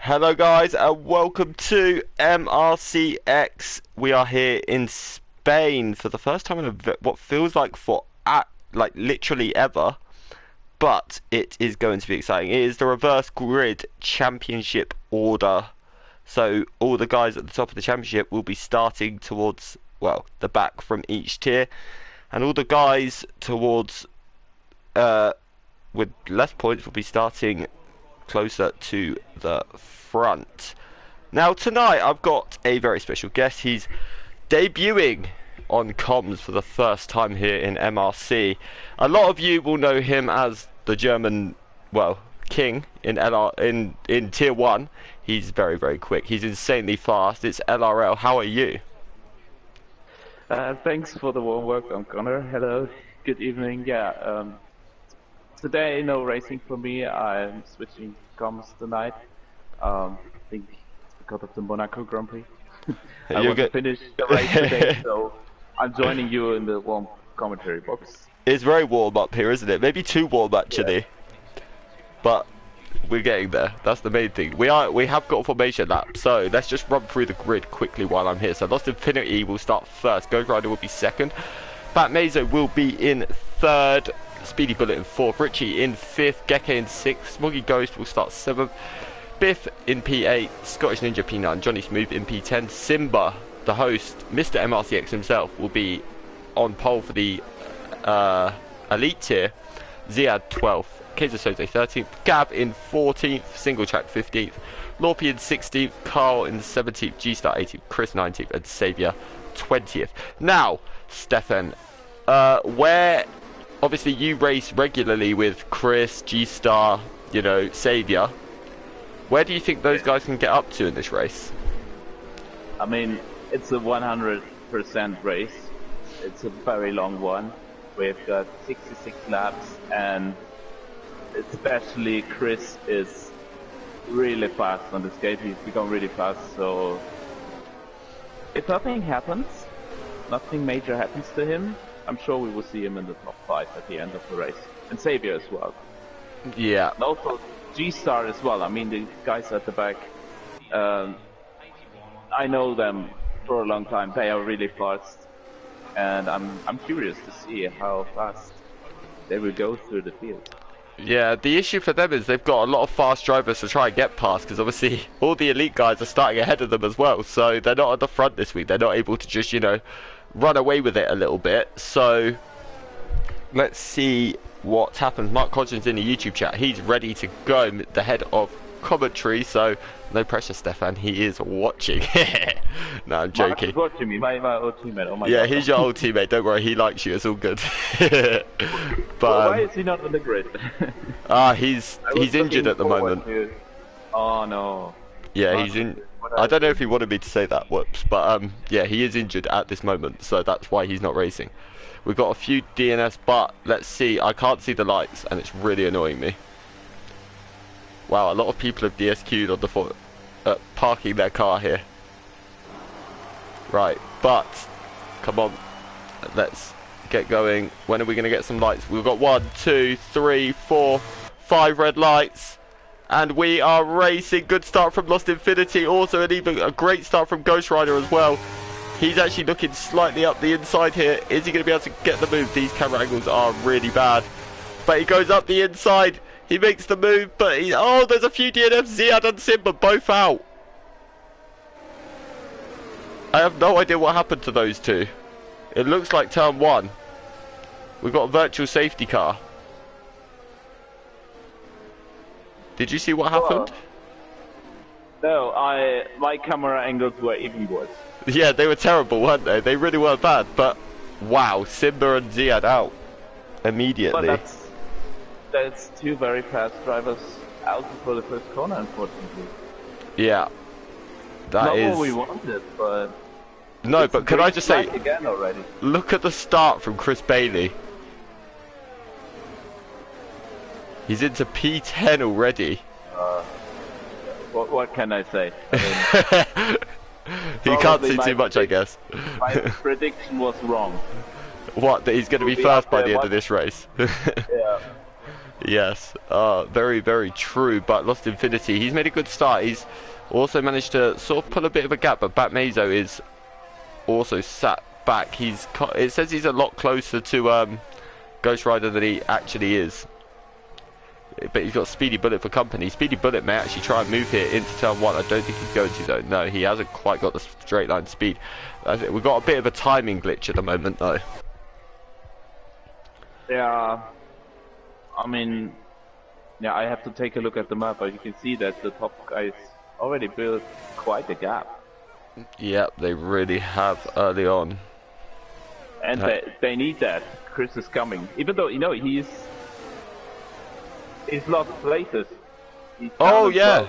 Hello guys and welcome to MRC-X. We are here in Spain for the first time in what feels like like literally ever, but it is going to be exciting. It is the reverse grid championship order. So all the guys at the top of the championship will be starting towards, well, the back from each tier, and all the guys towards with less points will be starting closer to the front. Now tonight I've got a very special guest. He's debuting on comms for the first time here in MRC. A lot of you will know him as the German, well, king in in tier 1. He's very, very quick. He's insanely fast. It's LRL. How are you? Thanks for the warm welcome, Connor. Hello, good evening. Yeah, today no racing for me. I'm switching comms tonight. I think it's because of the Monaco Grand Prix. I want to finish the race today, so I'm joining you in the warm commentary box. It's very warm up here, isn't it? Maybe too warm actually. Yeah. But we're getting there. That's the main thing. We have got a formation lap, so let's just run through the grid quickly while I'm here. So Lost Infinity will start first. Ghost Rider will be second. Bat Mazo will be in third. Speedy Bullet in 4th, Richie in 5th, Geke in 6th, Smoggy Ghost will start 7th, Biff in P8, Scottish Ninja P9, Johnny Smooth in P10, Simba, the host, Mr. MRC-X himself, will be on pole for the elite tier, Ziad 12th, Kaiser Soze 13th, Gab in 14th, Single Track 15th, Lorpy in 16th, Carl in 17th, G-Star 18th, Chris 19th, and Saviour 20th. Now, Stefan, where... Obviously, you race regularly with Chris, G-Star, you know, Saviour. Where do you think those guys can get up to in this race? I mean, it's a 100% race. It's a very long one. We've got 66 laps, and especially Chris is really fast on the skate. He's become really fast, so if nothing happens, nothing major happens to him, I'm sure we will see him in the top 5 at the end of the race. And Xavier as well. Yeah. And also G-Star as well. I mean, the guys at the back, I know them for a long time. They are really fast. And I'm curious to see how fast they will go through the field. Yeah, the issue for them is they've got a lot of fast drivers to try and get past, because obviously all the elite guys are starting ahead of them as well. So they're not at the front this week. They're not able to just, you know, run away with it a little bit. So let's see what happens. Mark Hodgson's in the YouTube chat. He's ready to go, the head of commentary, so no pressure, Stefan. He is watching. No, I'm joking. Mark's watching me, my old teammate. Oh my yeah, God. He's your old teammate. Don't worry, he likes you. It's all good. But well, why is he not on the grid? He's injured at the moment. Oh no. Yeah, he's in. I don't know if he wanted me to say that, whoops, but yeah, he is injured at this moment, so that's why he's not racing. We've got a few DNS, but let's see. I can't see the lights, and it's really annoying me. Wow, a lot of people have DSQ'd on the parking their car here. Right, but come on, let's get going. When are we going to get some lights? We've got 1, 2, 3, 4, 5 red lights. And we are racing. Good start from Lost Infinity. Also a great start from Ghost Rider as well. He's actually looking slightly up the inside here. Is he going to be able to get the move? These camera angles are really bad. But he goes up the inside. He makes the move. But oh, there's a few DNFs. Ziad and Simba both out. I have no idea what happened to those two. It looks like turn 1. We've got a virtual safety car. Did you see what happened? No, my camera angles were even worse. Yeah, they were terrible, weren't they? They really were bad, but wow, Simba and Ziad out immediately. But that's two very fast drivers out before the first corner, unfortunately. Yeah, that is not what we wanted, but no. But can I just say, again already? Look at the start from Chris Bailey. He's into P10 already. What can I say? I mean, he can't see too much, I guess. My prediction was wrong. What, that he's going to be first by the end of this race? Yeah. Yes, very, very true. But Lost Infinity, he's made a good start. He's also managed to sort of pull a bit of a gap, but Batmazo is also sat back. It says he's a lot closer to Ghost Rider than he actually is. But he's got Speedy Bullet for company. Speedy Bullet may actually try and move here into turn 1. I don't think he's going to though. No, he hasn't quite got the straight line speed. We've got a bit of a timing glitch at the moment though. Yeah, I mean, yeah, I have to take a look at the map, but you can see that the top guys already built quite a gap. Yep, they really have early on. And they need that. Chris is coming. Even though, you know, he's lost places. Oh yeah,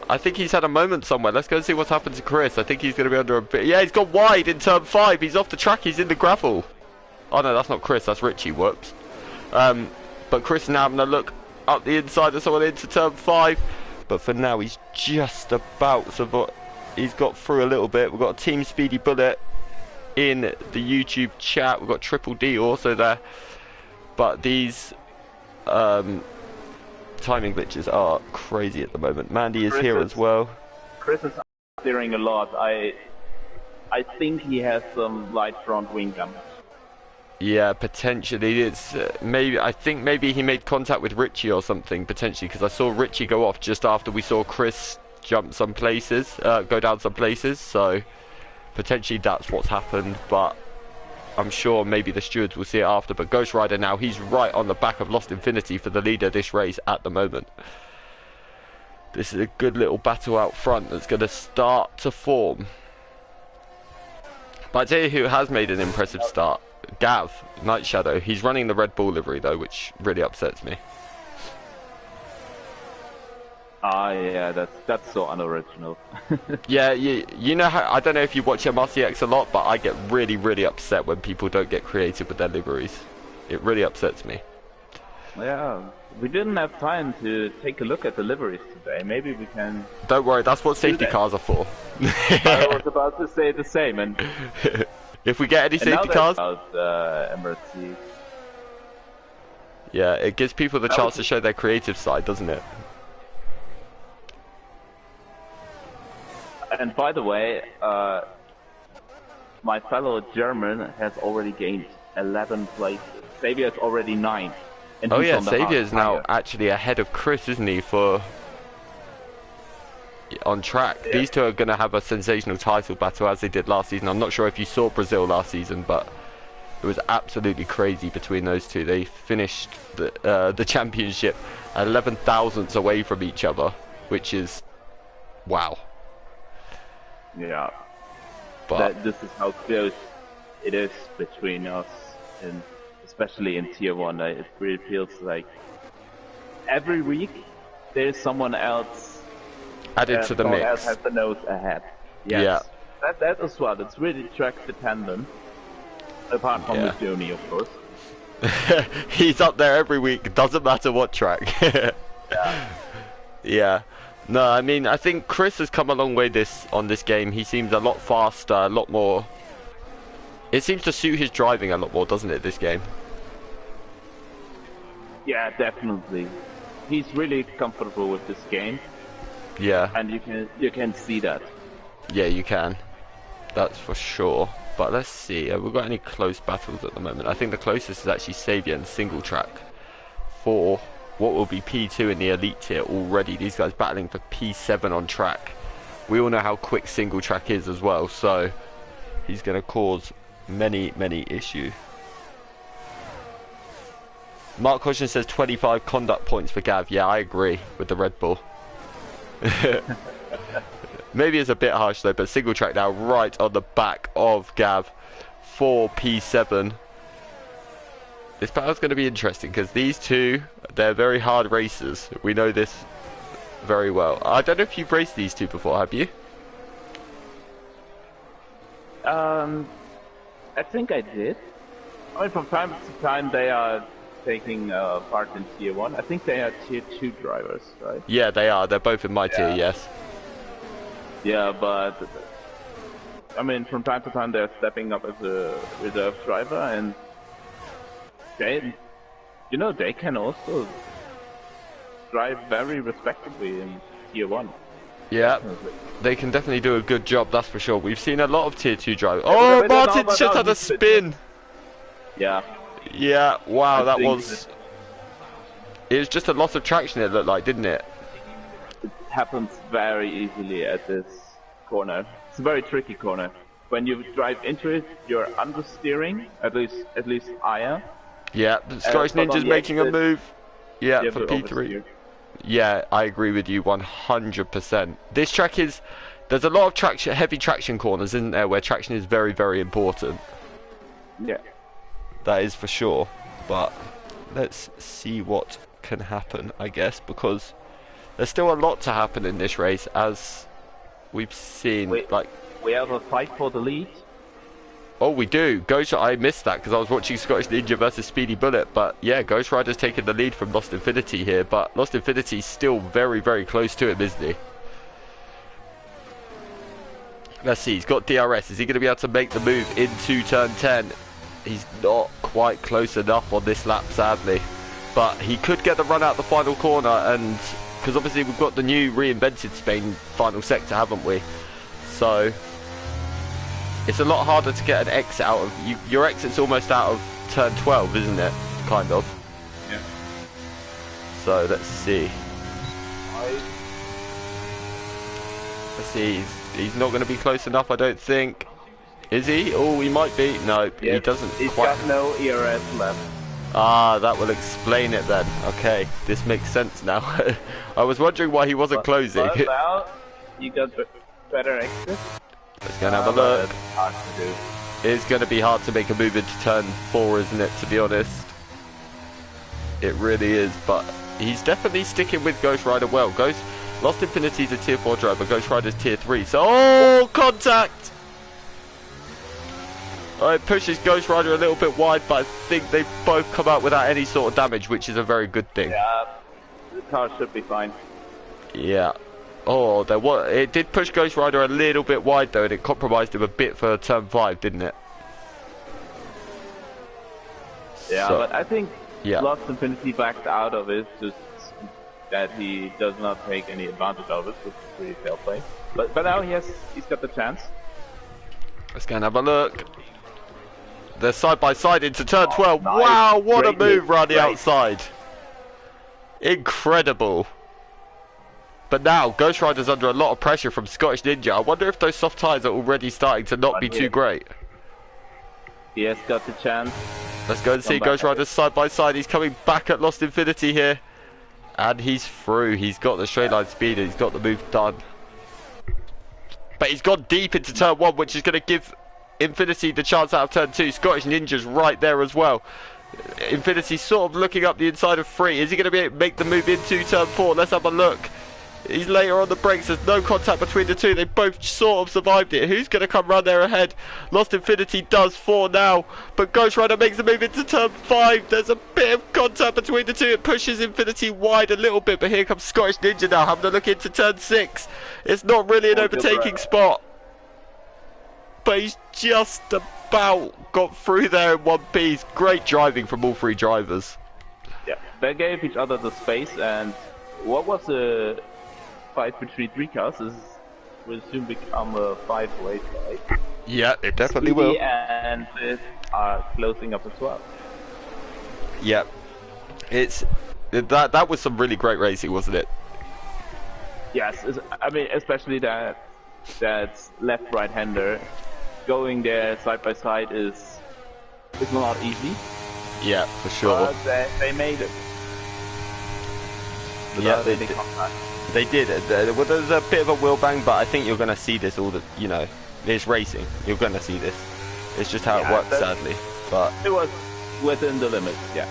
I think he's had a moment somewhere. Let's go and see what's happened to Chris. I think he's going to be under a bit. Yeah, he's gone wide in turn 5. He's off the track. He's in the gravel. Oh no, that's not Chris. That's Richie. Whoops. But Chris now having a look up the inside of someone into turn 5. But for now, he's just about. So he's got through a little bit. We've got a Team Speedy Bullet in the YouTube chat. We've got Triple D also there. But these timing glitches are crazy at the moment. Mandy is here as well. Chris is steering a lot. I think he has some light front wing damage. Yeah, potentially. It's maybe. I think maybe he made contact with Richie or something potentially, because I saw Richie go off just after we saw Chris jump some places, go down some places. So potentially that's what's happened. But I'm sure maybe the stewards will see it after. But Ghost Rider now, he's right on the back of Lost Infinity for the lead of this race at the moment. This is a good little battle out front that's going to start to form. But I tell you who has made an impressive start. Gav, Night Shadow. He's running the Red Bull livery though, which really upsets me. Ah, yeah, that's so unoriginal. Yeah, you know how, I don't know if you watch MRC-X a lot, but I get really, really upset when people don't get creative with their liveries. It really upsets me. Yeah, we didn't have time to take a look at the liveries today. Maybe we can... Don't worry, that's what safety cars are for. I was about to say the same, and... If we get any safety cars... About, MRC. Yeah, it gives people the chance to show their creative side, doesn't it? And by the way, my fellow German has already gained 11 places. Xavier's already 9. And oh yeah, Xavier's now actually ahead of Chris, isn't he, for... on track. Yeah. These two are going to have a sensational title battle as they did last season. I'm not sure if you saw Brazil last season, but it was absolutely crazy between those two. They finished the championship 11 thousandths away from each other, which is... wow. Yeah, but this is how close it is between us, and especially in Tier 1. It really feels like every week there's someone else added to the mix. Someone else has the nose ahead. Yes. Yeah, that as well. It's really track dependent, apart from the journey, of course. He's up there every week. Doesn't matter what track. Yeah. Yeah. No, I mean, I think Chris has come a long way on this game. He seems a lot faster, a lot more... It seems to suit his driving a lot more, doesn't it, this game? Yeah, definitely. He's really comfortable with this game. Yeah. And you can see that. Yeah, you can. That's for sure. But let's see, have we got any close battles at the moment? I think the closest is actually Xavier and Single Track for... what will be P2 in the elite tier already. These guys battling for P7 on track. We all know how quick Single Track is as well, so he's going to cause many issues. Mark Caution says 25 conduct points for Gav. Yeah, I agree with the Red Bull. Maybe it's a bit harsh though, but Single Track now right on the back of Gav for P7. This battle's going to be interesting because these two, they're very hard racers. We know this very well. I don't know if you've raced these two before, have you? I think I did. I mean, from time to time they are taking part in Tier 1. I think they are Tier 2 drivers, right? Yeah, they are. They're both in my tier, yes. Yeah, but... I mean, from time to time they're stepping up as a reserve driver, and... Okay, you know, they can also drive very respectably in Tier 1. Yeah, Definitely. they can definitely do a good job, that's for sure. We've seen a lot of Tier 2 drivers. Yeah, Oh, but Martin no, just had a he's fit. spin. Yeah. Yeah, wow, I that think was... It was just a loss of traction, it looked like, didn't it? It happens very easily at this corner. It's a very tricky corner. When you drive into it, you're understeering, at least I am. Yeah, the Scottish but on Ninja's the making a exit, move. Yeah, you have for to P3. oversteer. Yeah, I agree with you 100%. This track is... There's a lot of traction, heavy traction corners, isn't there, where traction is very, very important. Yeah. That is for sure. But let's see what can happen, I guess, because there's still a lot to happen in this race, as we've seen. We have a fight for the lead. Oh, we do. I missed that because I was watching Scottish Ninja versus Speedy Bullet. But yeah, Ghost Rider's taking the lead from Lost Infinity here. But Lost Infinity's still very, very close to him, isn't he? Let's see. He's got DRS. Is he going to be able to make the move into turn 10? He's not quite close enough on this lap, sadly. But he could get the run out the final corner. And because obviously we've got the new reinvented Spain final sector, haven't we? So... It's a lot harder to get an exit out of... Your exit's almost out of turn 12, isn't it? Kind of. Yeah. So, let's see. Let's see, he's not going to be close enough, I don't think. Is he? Oh, he might be. No, yes, he doesn't he's quite... got no ERS left. Ah, that will explain it then. Okay, this makes sense now. I was wondering why he wasn't closing. But now, you got better exit. Let's go and have a look. It's hard to do. It's going to be hard to make a move into turn 4, isn't it, to be honest? It really is, but he's definitely sticking with Ghost Rider well. Lost Infinity's a tier 4 driver, Ghost Rider's tier 3. So, oh, contact! Oh, it pushes Ghost Rider a little bit wide, but I think they both come out without any sort of damage, which is a very good thing. Yeah, the car should be fine. Yeah. Oh, it did push Ghost Rider a little bit wide though, and it compromised him a bit for turn 5, didn't it? Yeah, so, but I think yeah. Lost Infinity backed out of it, just that he does not take any advantage of it, which is pretty fair play. But now he's got the chance. Let's go and have a look. They're side by side into turn 12. Nice. Wow, what Great a move around the great. outside. Incredible. But now, Ghost Rider's under a lot of pressure from Scottish Ninja. I wonder if those soft tyres are already starting to not be too great. He has got the chance. Let's go and see Ghost Rider's side by side. He's coming back at Lost Infinity here. And he's through. He's got the straight line speed and he's got the move done. But he's gone deep into turn 1, which is going to give Infinity the chance out of turn 2. Scottish Ninja's right there as well. Infinity sort of looking up the inside of 3. Is he going to be able to make the move into turn 4? Let's have a look. He's later on the brakes. There's no contact between the two. They both sort of survived it. Who's going to come round there ahead? Lost Infinity does 4 now. But Ghost Rider makes a move into turn 5. There's a bit of contact between the two. It pushes Infinity wide a little bit. But here comes Scottish Ninja now, having a look into turn 6. It's not really an overtaking spot. But he's just about got through there in one piece. Great driving from all 3 drivers. Yeah, they gave each other the space, and what was a fight between 3 cars? This will soon become a 5-way fight. Yeah, it definitely Speedy will. And this are closing up as well. Yeah, that was some really great racing, wasn't it? Yes, I mean especially that left-right hander going there side by side is not easy. Yeah, for sure. But they made it. Yeah, they did. They did. Well, there's a bit of a wheel bang, but I think you're going to see this it's racing. You're going to see this. It's just how it works, sadly. But it was within the limits, yeah.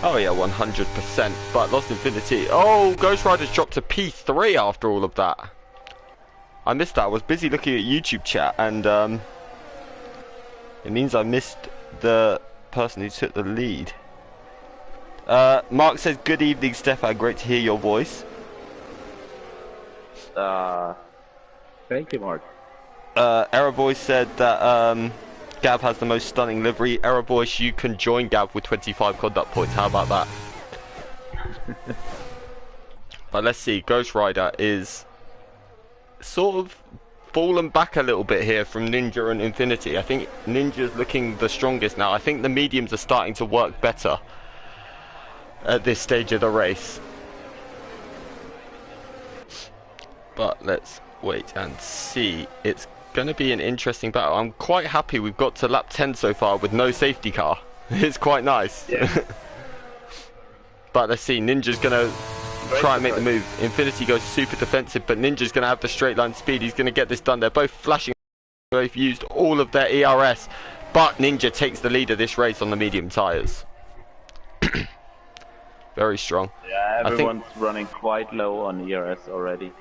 Oh yeah, 100%. But Lost Infinity. Oh, Ghost Rider's dropped to P3 after all of that. I missed that. I was busy looking at YouTube chat, and it means I missed the person who took the lead. Mark says, "Good evening, Stefan. Great to hear your voice." Thank you, Mark. Error Boy said that Gav has the most stunning livery. Error Voice, you can join Gav with 25 conduct points. How about that? But let's see. Ghost Rider is sort of fallen back a little bit here from Ninja and Infinity. I think Ninja's looking the strongest now. I think the mediums are starting to work better at this stage of the race. But let's wait and see. It's going to be an interesting battle. I'm quite happy we've got to lap 10 so far with no safety car. It's quite nice. Yeah. But let's see. Ninja's going to try and make the move. Infinity goes super defensive, but Ninja's going to have the straight line speed. He's going to get this done. They're both flashing. They've used all of their ERS, but Ninja takes the lead of this race on the medium tyres. Very strong. Yeah, everyone's running quite low on ERS already.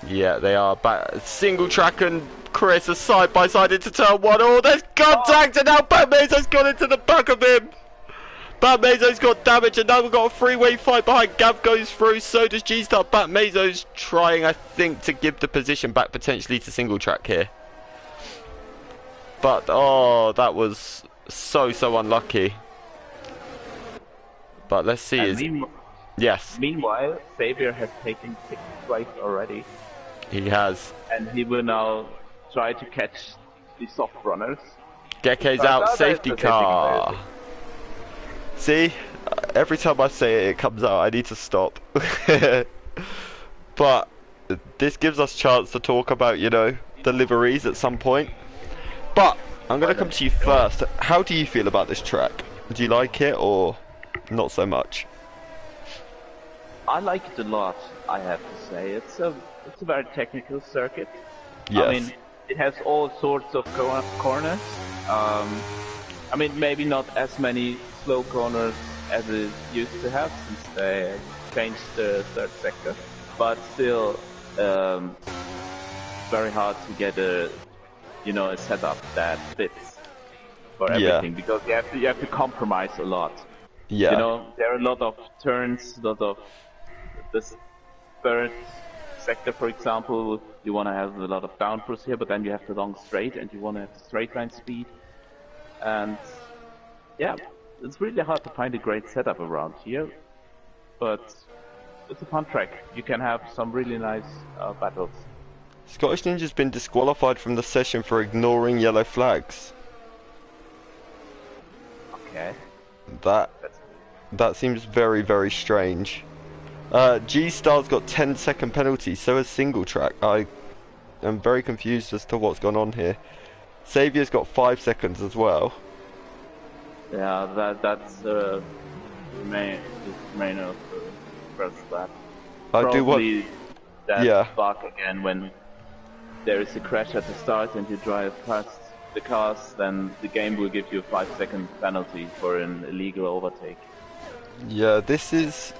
Yeah, they are. Single track and Chris are side by side into turn 1. Oh, there's contact, and now Batmazo's gone into the back of him. Batmazo's got damage, and now we've got a three-way fight behind. Gav goes through, so does G-Star. Batmazo's trying, I think, to give the position back potentially to single track here. But, oh, that was so unlucky. But let's see. Yes. Meanwhile, Xavier has taken 6 strikes already. He has. And he will now try to catch the soft runners. Gekke's out, safety car. See, every time I say it, it comes out. I need to stop. But this gives us chance to talk about, you know, the liveries at some point. But I'm going to come to you first. How do you feel about this track? Do you like it or not so much? I like it a lot, I have to say. It's a very technical circuit. Yes. I mean, it has all sorts of corners. I mean, maybe not as many slow corners as it used to have since they changed the third sector, but still very hard to get a setup that fits for everything, because you have to compromise a lot. Yeah. You know, there are a lot of turns, a lot of this third sector, for example. You want to have a lot of downforce here, but then you have the long straight, and you want to have the straight line speed. And yeah, it's really hard to find a great setup around here, but it's a fun track. You can have some really nice battles. Scottish Ninja's been disqualified from the session for ignoring yellow flags. Okay. That seems very strange. G-Star's got 10-second penalty, so has single track. I am very confused as to what's gone on here. Xavier's got 5 seconds as well. Yeah, that's the main of the first lap. I do want that bug again when there is a crash at the start and you drive past the cars, then the game will give you a 5-second penalty for an illegal overtake. Yeah, this is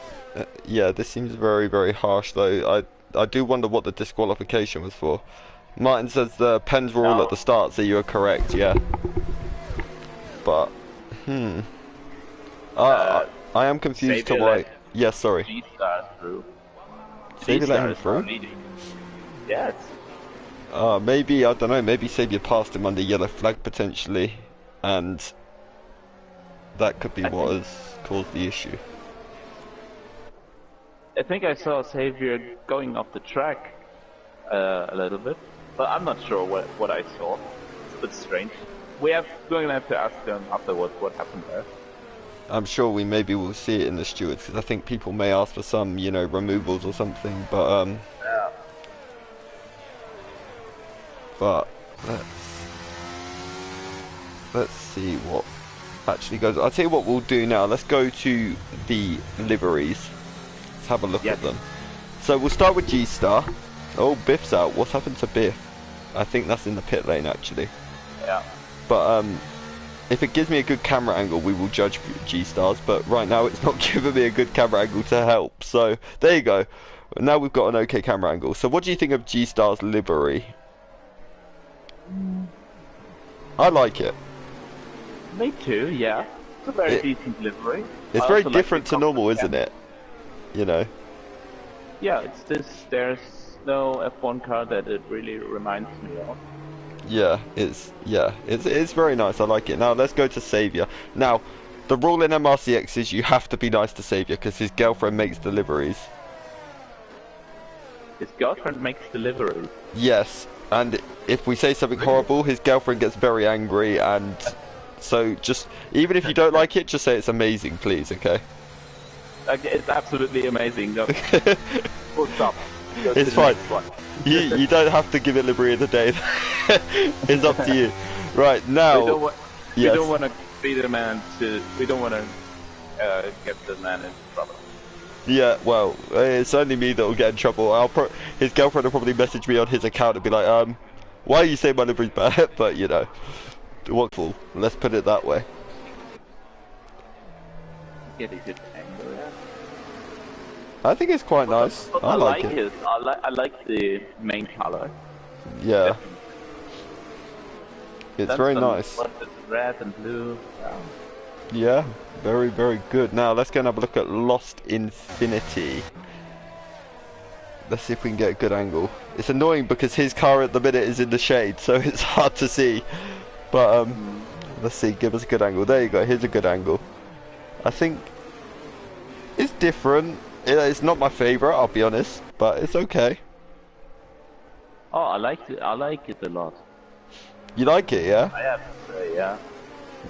this seems very harsh though. I do wonder what the disqualification was for. Martin says the pens were all at the start, so you are correct, yeah. But I am confused to why. Yeah, sorry. G-Star through. Xavier let him through? Yes. Maybe, I don't know, maybe Xavier passed him under yellow flag potentially, and that could be what has caused the issue. I think I saw Xavier going off the track a little bit, but I'm not sure what I saw. It's a bit strange. We're going to have to ask them afterwards what happened there. I'm sure we maybe will see it in the stewards, because I think people may ask for some, you know, removals or something, but yeah. But let's see what actually goes. I'll tell you what we'll do now. Let's go to the liveries. Let's have a look at them. So we'll start with G-Star. Oh, Biff's out. What's happened to Biff? I think that's in the pit lane actually. Yeah. But if it gives me a good camera angle, we will judge G-Stars. But right now, it's not giving me a good camera angle to help. So there you go. Now we've got an okay camera angle. So what do you think of G-Star's livery? I like it. Me too, yeah. It's a very decent livery. It's very different to normal, isn't it? You know? Yeah, there's no F1 car that it really reminds me of. It's very nice. I like it. Now let's go to Savior. Now, the rule in MRC-X is you have to be nice to Savior because his girlfriend makes deliveries. His girlfriend makes deliveries. Yes, and if we say something horrible, his girlfriend gets very angry, and so just even if you don't like it, just say it's amazing, please. Okay. Okay, it's absolutely amazing. No. Full stop. It's fine. You don't have to give it Liberty of the Day. It's up to you. Right now. We don't want to be the man to. We don't want to get the man into trouble. Yeah, well, it's only me that will get in trouble. His girlfriend will probably message me on his account and be like, why are you saying my livery's bad? But you know, what's full? Let's put it that way. Get a good angle. Yeah. I think it's quite nice. I like it. I like the main color. Yeah. Definitely. It's very nice. Red and blue. Yeah, very, very good. Now let's go and have a look at Lost Infinity. Let's see if we can get a good angle. It's annoying because his car at the minute is in the shade, so it's hard to see. But let's see, give us a good angle. There you go, here's a good angle. I think it's different. It's not my favourite, I'll be honest, but it's okay. Oh, I like it a lot. You like it, yeah? I have to say, yeah.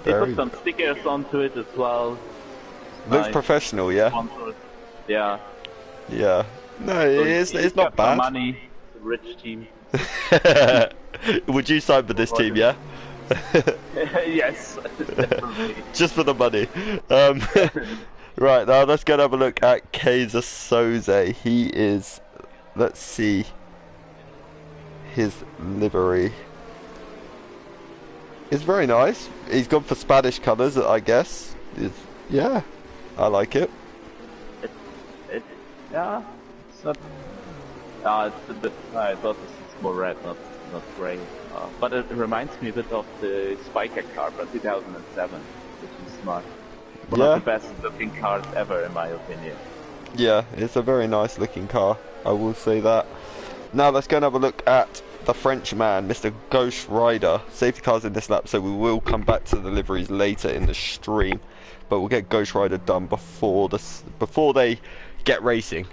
They put some stickers onto it as well. Looks nice. Professional, yeah? Sponsors. Yeah. Yeah. No, so it's not bad. Money, it's a rich team. Would you sign for this team, yeah? Yes, definitely. Just for the money. Right, now let's go and have a look at Kaiser Soze. He is, let's see, his livery. It's very nice. He's gone for Spanish colours, I guess. Yeah, I like it. Yeah, it's not. It's a bit. I thought this is more red, not grey. But it reminds me a bit of the Spiker car from 2007, which is smart. One of the best looking cars ever, in my opinion. Yeah, it's a very nice looking car, I will say that. Now let's go and have a look at the Frenchman, Mr. Ghost Rider. Safety cars in this lap, so we will come back to the liveries later in the stream. But we'll get Ghost Rider done before they get racing.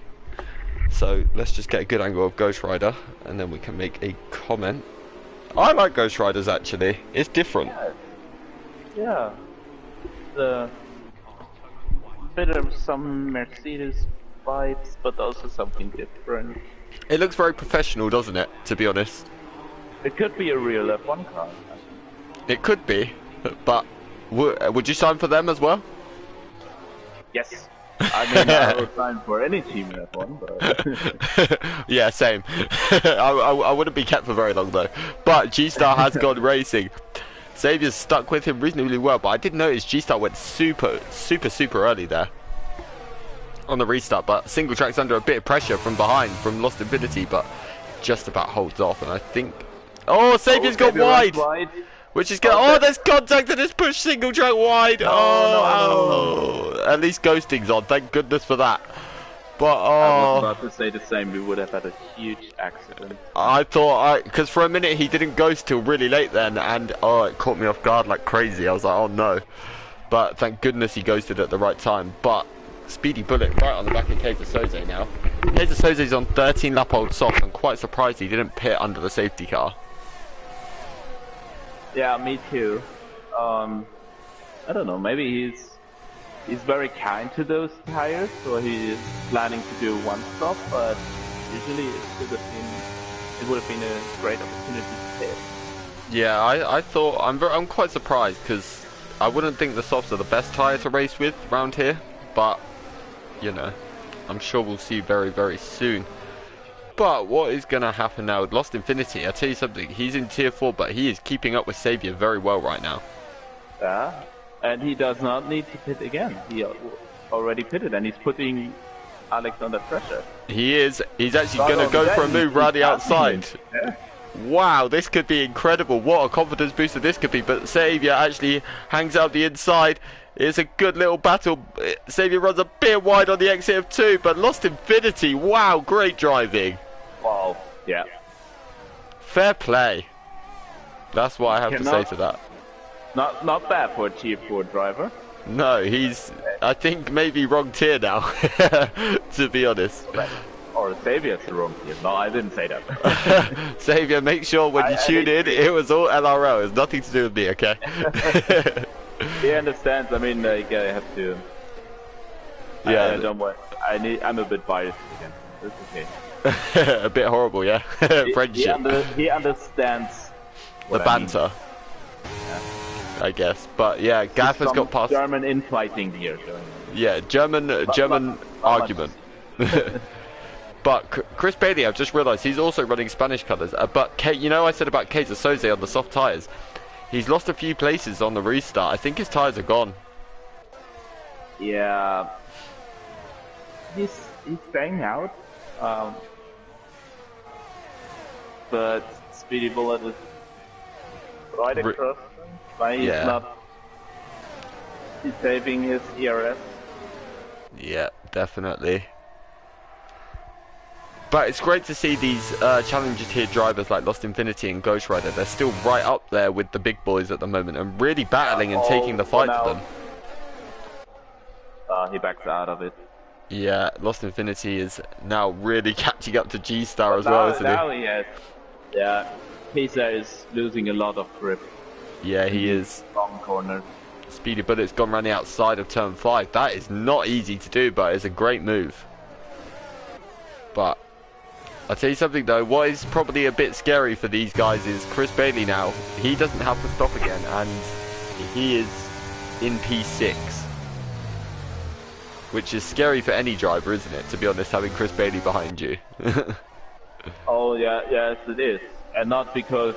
So let's just get a good angle of Ghost Rider, and then we can make a comment. I like Ghost Riders actually. It's different. Yeah. The bit of some Mercedes vibes, but also something different. It looks very professional, doesn't it? To be honest. It could be a real F1 car. It could be, but would you sign for them as well? Yes. I mean, I would sign for any team in F1, but... Yeah, same. I wouldn't be kept for very long though. But G-Star has gone racing. Xavier's stuck with him reasonably well, but I did notice G-Star went super early there on the restart, but single track's under a bit of pressure from behind from Lost Infinity, but just about holds off, and I think... Oh, Xavier's gone wide! Which is good. Oh, there's contact and it's pushed single track wide. No. At least ghosting's on. Thank goodness for that. But I was about to say the same. We would have had a huge accident. I thought because for a minute he didn't ghost till really late then, and it caught me off guard like crazy. I was like, oh no. But thank goodness he ghosted at the right time. But speedy bullet right on the back of Kaiser Soze now. Kaiser Soze's on 13 lap old soft. I'm quite surprised he didn't pit under the safety car. Yeah, me too. I don't know, maybe he's very kind to those tires, so he is planning to do one stop, but usually it would have been a great opportunity to pit. Yeah, I thought I'm quite surprised because I wouldn't think the softs are the best tire to race with around here, but you know, I'm sure we'll see very, very soon. But what is going to happen now with Lost Infinity? I'll tell you something, he's in tier 4, but he is keeping up with Xavier very well right now. Yeah, and he does not need to pit again. He already pitted, and he's putting Alex under pressure. He is. He's actually going to go for a move around the outside. Yeah. Wow, this could be incredible. What a confidence booster this could be. But Xavier actually hangs out the inside. It's a good little battle. Xavier runs a bit wide on the exit of 2, but Lost Infinity. Wow, great driving. Wow. Yeah. Fair play. That's what I have to say to that. Not bad for a tier 4 driver. No, he's, I think, maybe wrong tier now, to be honest. Or Xavier's the wrong tier. No, I didn't say that. Xavier, make sure when you tune in, it was all LRL. It's nothing to do with me, okay? He understands. I mean, I have to. Yeah. Don't worry. I'm a bit biased again. It's okay. A bit horrible, yeah. Friendship. He understands the banter. I guess, but yeah, Gaff has got past. German infighting here. Yeah, German argument. But Chris Bailey, I've just realised he's also running Spanish colours. But you know, I said about Kaiser Soze on the soft tyres. He's lost a few places on the restart. I think his tyres are gone. Yeah, he's staying out. But Speedy Bullet is right across. But he's not. He's saving his ERS. Yeah, definitely. But it's great to see these Challenger tier drivers like Lost Infinity and Ghost Rider. They're still right up there with the big boys at the moment and really battling and taking the fight to them. He backs out of it. Yeah, Lost Infinity is now really catching up to G-Star as well, isn't he? Now he has. Yeah, Pisa is losing a lot of grip. Yeah, he is. Long corner. Speedy Bullet's gone around the outside of turn 5. That is not easy to do, but it's a great move. But I'll tell you something though, what is probably a bit scary for these guys is Chris Bailey now. He doesn't have to stop again, and he is in P6. Which is scary for any driver, isn't it, to be honest, having Chris Bailey behind you. Oh yeah, yes it is. And not because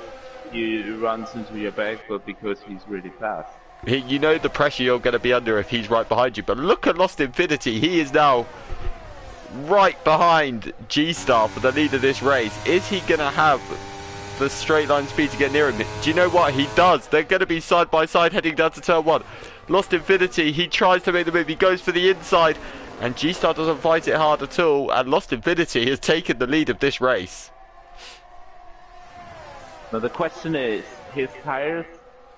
he runs into your back, but because he's really fast. You know the pressure you're going to be under if he's right behind you, but look at Lost Infinity. He is now right behind G-Star for the lead of this race. Is he going to have the straight line speed to get near him? Do you know what? He does. They're going to be side by side heading down to turn 1. Lost Infinity, he tries to make the move. He goes for the inside, and G-Star doesn't fight it hard at all, and Lost Infinity has taken the lead of this race. Now the question is, his tires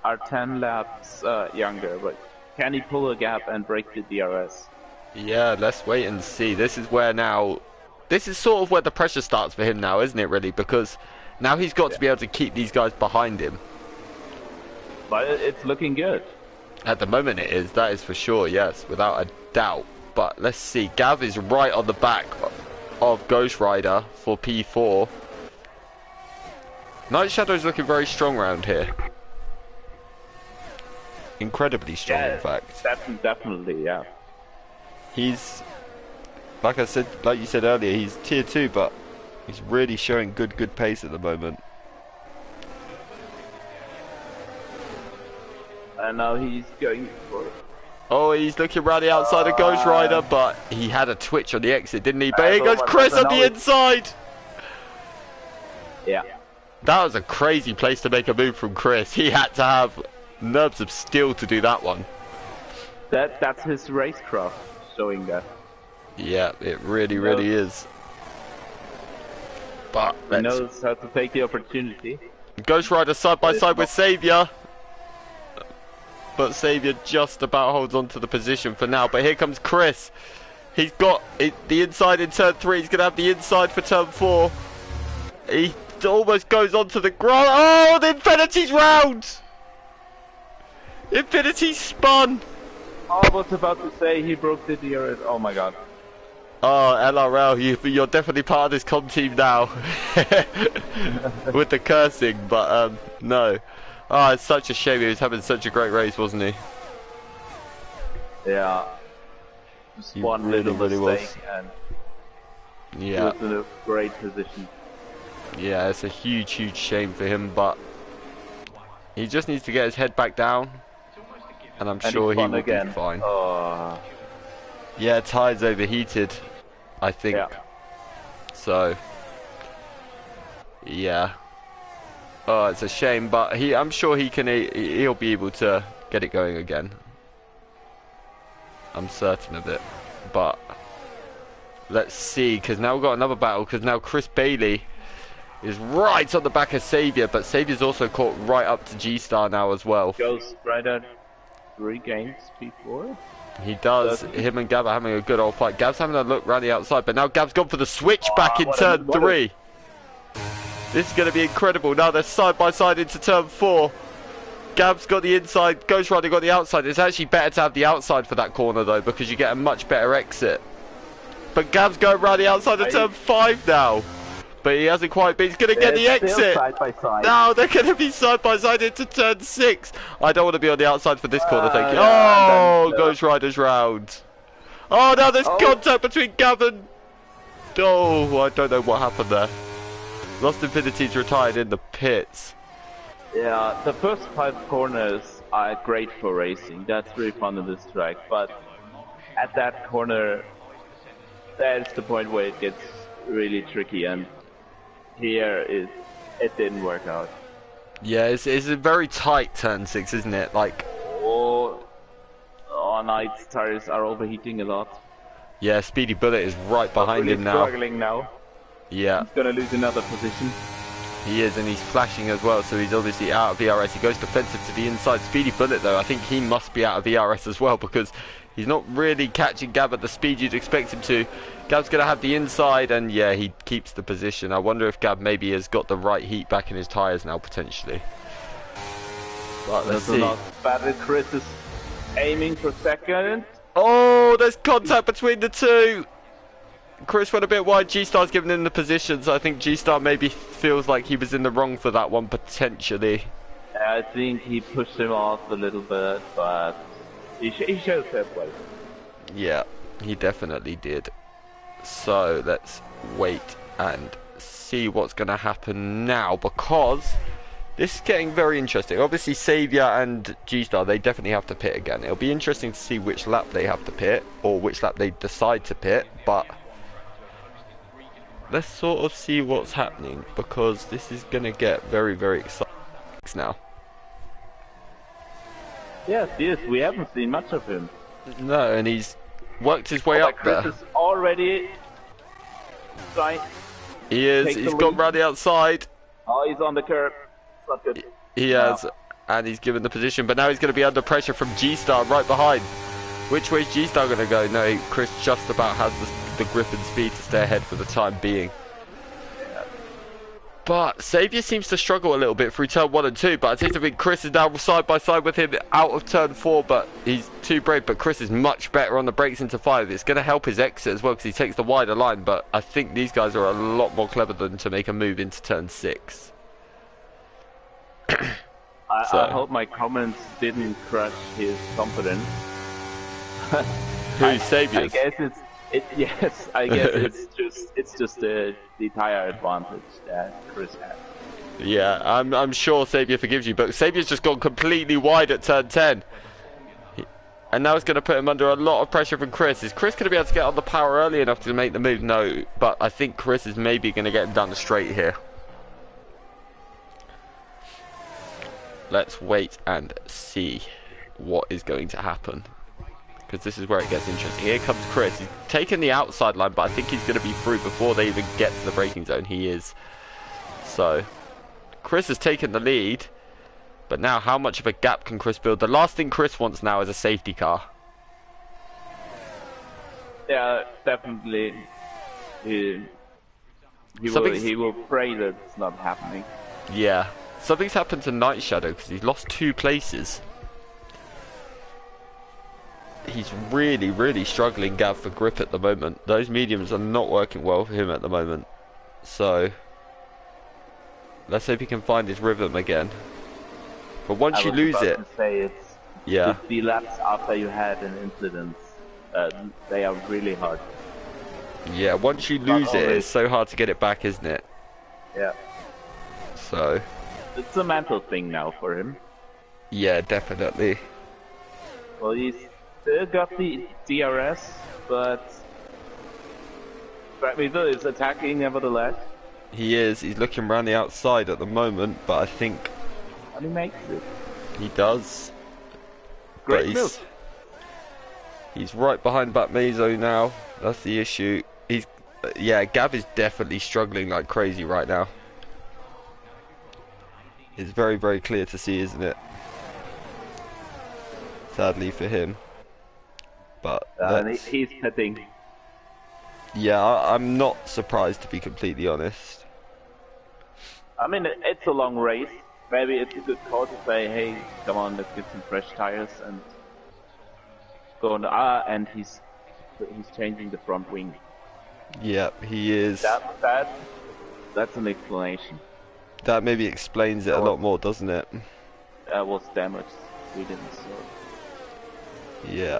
are 10 laps younger, but can he pull a gap and break the DRS? Yeah, let's wait and see. This is where now, this is sort of where the pressure starts for him now, isn't it really? Because now he's got to be able to keep these guys behind him. But it's looking good. At the moment it is, that is for sure, yes, without a doubt. But let's see, Gav is right on the back of Ghost Rider for P4. Night Shadow's looking very strong around here. Incredibly strong, in fact. Definitely, yeah. He's, like I said, like you said earlier, he's tier 2, but he's really showing good pace at the moment. And now he's going for it. Oh, he's looking around the outside of Ghost Rider, but he had a twitch on the exit, didn't he? But here goes Chris on the inside! Yeah. That was a crazy place to make a move from Chris. He had to have nerves of steel to do that one. That's his racecraft showing that. Yeah, it really is. But he knows how to take the opportunity. Ghost Rider side by side with Xavier. But Xavier just about holds on to the position for now. But here comes Chris. He's got the inside in turn 3. He's going to have the inside for turn 4. He almost goes onto the ground. Oh, the Infinity's round! Infinity spun! I was about to say he broke the DRS. Oh my god. Oh, LRL, you're definitely part of this com team now. With the cursing, but no. Oh, it's such a shame. He was having such a great race, wasn't he? Yeah. Just one little mistake and he was in a great position. Yeah, it's a huge shame for him, but he just needs to get his head back down, and I'm sure he will be fine. Oh. Yeah, tyres overheated, I think. Yeah. So, yeah. Oh, it's a shame, but I'm sure he'll be able to get it going again. I'm certain of it. But let's see, because now we've got another battle, because now Chris Bailey is right on the back of Xavier, but Xavier's also caught right up to G-Star now as well. Ghost Rider regains P4. He does. Him and Gab are having a good old fight. Gab's having a look around the outside, but now Gab's gone for the switch back in turn 3. This is going to be incredible. Now they're side by side into turn 4. Gab's got the inside, Ghost Rider got the outside. It's actually better to have the outside for that corner though, because you get a much better exit. But Gab's going around the outside of turn 5 now. But he hasn't quite been. He's going to get the exit. Side by side. No, they're going to be side by side into turn 6. I don't want to be on the outside for this corner, thank you. Oh, Ghost Rider's round. Oh, now there's contact between Gab and... Oh, I don't know what happened there. Lost Infinity's retired in the pits. Yeah, the first 5 corners are great for racing. That's really fun in this track. But at that corner, that's the point where it gets really tricky. And here it didn't work out. Yeah, it's a very tight turn 6, isn't it? Like, oh, Knight's tires are overheating a lot. Yeah, Speedy Bullet is right behind him now. Struggling now. Yeah. He's gonna lose another position. He is, and he's flashing as well, so he's obviously out of VRS. He goes defensive to the inside. Speedy Bullet, though, I think he must be out of VRS as well, because he's not really catching Gab at the speed you'd expect him to. Gab's going to have the inside, and yeah, he keeps the position. I wonder if Gab maybe has got the right heat back in his tyres now, potentially. But let's see. Battle Chris is aiming for second. Oh, there's contact between the two. Chris went a bit wide. G-Star's giving him the position, so I think G-Star maybe feels like he was in the wrong for that one, potentially. I think he pushed him off a little bit, but he showed fair play. Yeah, he definitely did. So let's wait and see what's going to happen now, because this is getting very interesting. Obviously, Xavier and G-Star, they definitely have to pit again. It'll be interesting to see which lap they have to pit, or which lap they decide to pit, but let's sort of see what's happening, because this is going to get very, very exciting now. Yes, we haven't seen much of him. No, and he's worked his way up Chris there. Is already trying. He is, he's gone round the outside. Oh, he's on the curb. It's not good. He has, and he's given the position, but now he's going to be under pressure from G-Star right behind. Which way is G-Star going to go? No, Chris just about has the grip and speed to stay ahead for the time being. But Xavier seems to struggle a little bit through turn 1 and 2, but I think Chris is now side by side with him out of turn 4, but he's too brave. But Chris is much better on the brakes into 5. It's going to help his exit as well, because he takes the wider line, but I think these guys are a lot more clever than to make a move into turn 6. I hope my comments didn't crush his confidence. Who's Xavier's? I guess yes, I guess it's just the tire advantage that Chris has. Yeah, I'm sure Xavier forgives you, but Xavier's just gone completely wide at turn 10. And now it's going to put him under a lot of pressure from Chris. Is Chris going to be able to get on the power early enough to make the move? No, but I think Chris is maybe going to get him down the straight here. Let's wait and see what is going to happen, because this is where it gets interesting. Here comes Chris. He's taken the outside line, but I think he's going to be through before they even get to the braking zone. He is. So Chris has taken the lead, but now how much of a gap can Chris build? The last thing Chris wants now is a safety car. Yeah, definitely. He will pray that it's not happening. Yeah, something's happened to Night Shadow, because he's lost 2 places. He's really, really struggling, Gav, for grip at the moment. Those mediums are not working well for him at the moment. So let's hope he can find his rhythm again. But once you lose it, yeah, the laps after you had an incident, they are really hard. Yeah, once you lose it, it's so hard to get it back, isn't it? Yeah. So it's a mental thing now for him. Yeah, definitely. Well, he's still got the DRS, but Weasel is attacking nevertheless. He is. He's looking around the outside at the moment, but I think and he makes it. He does. Great move. He's right behind Batmazo now. That's the issue. Yeah, Gab is definitely struggling like crazy right now. It's very, very clear to see, isn't it? Sadly for him. But and he's pitting. Yeah, I'm not surprised, to be completely honest. I mean, it's a long race. Maybe it's a good call to say, hey, come on, let's get some fresh tires and go on. And he's changing the front wing. Yeah, he is. That's an explanation. That maybe explains it a lot more, doesn't it? That was damaged. We didn't see. Yeah.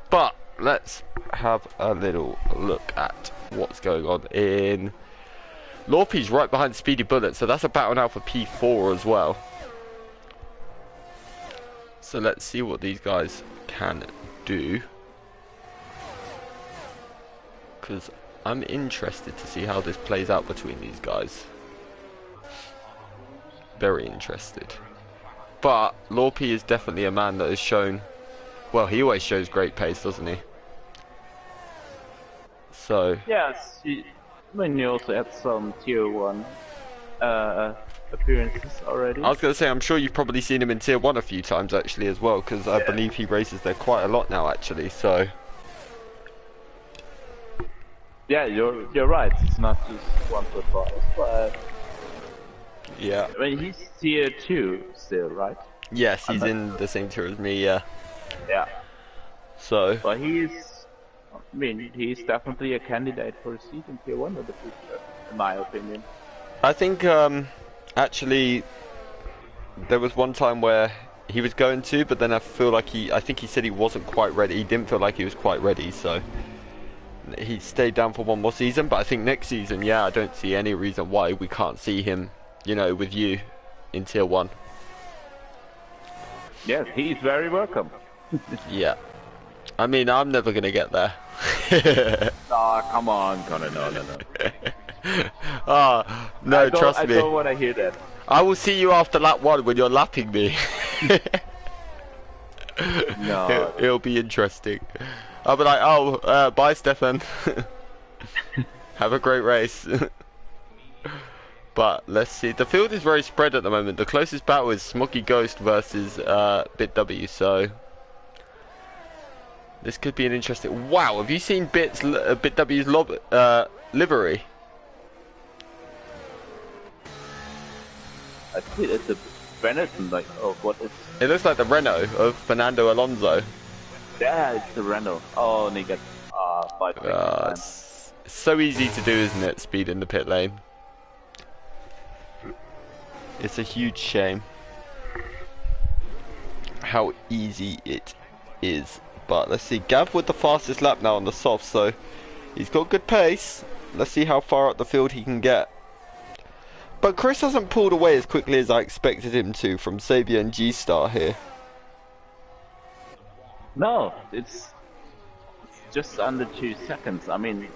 But let's have a little look at what's going on in Lorpy's right behind Speedy Bullet, so that's a battle now for P4 as well. So let's see what these guys can do, because I'm interested to see how this plays out between these guys. Very interested. But Lorpy is definitely a man that has shown, well, he always shows great pace, doesn't he? So yes, I mean, you also had some tier 1 appearances already. I was going to say, I'm sure you've probably seen him in tier 1 a few times actually as well, because I believe he races there quite a lot now actually, so. Yeah, you're right, it's not just 125, but yeah. I mean, he's tier 2 still, right? Yes, he's in the same tier as me, yeah. Yeah. So. But I mean, he's definitely a candidate for a seat in tier 1 of the future, in my opinion. I think, actually, there was one time where he was going to, but then I feel like I think he said he wasn't quite ready. He didn't feel like he was quite ready, so he stayed down for one more season. But I think next season, yeah, I don't see any reason why we can't see him, you know, with you in tier 1. Yes, he's very welcome. Yeah. I mean, I'm never going to get there. Oh, come on, Connor, no. Ah, no, trust me. I don't want to hear that. I will see you after lap 1 when you're lapping me. No. It'll be interesting. I'll be like, oh, bye, Stefan. Have a great race. But let's see. The field is very spread at the moment. The closest battle is Smoggy Ghost versus BitW. So this could be an interesting. Wow, have you seen BitW's livery? I think it's a Benetton, like, oh, what is? It looks like the Renault of Fernando Alonso. Yeah, it's the Renault. Oh, and he got 5 seconds. It's so easy to do, isn't it? Speed in the pit lane. It's a huge shame how easy it is. But let's see, Gav with the fastest lap now on the soft, so he's got good pace. Let's see how far up the field he can get. But Chris hasn't pulled away as quickly as I expected him to from Sabia and G-Star here. No, it's just under 2 seconds. I mean,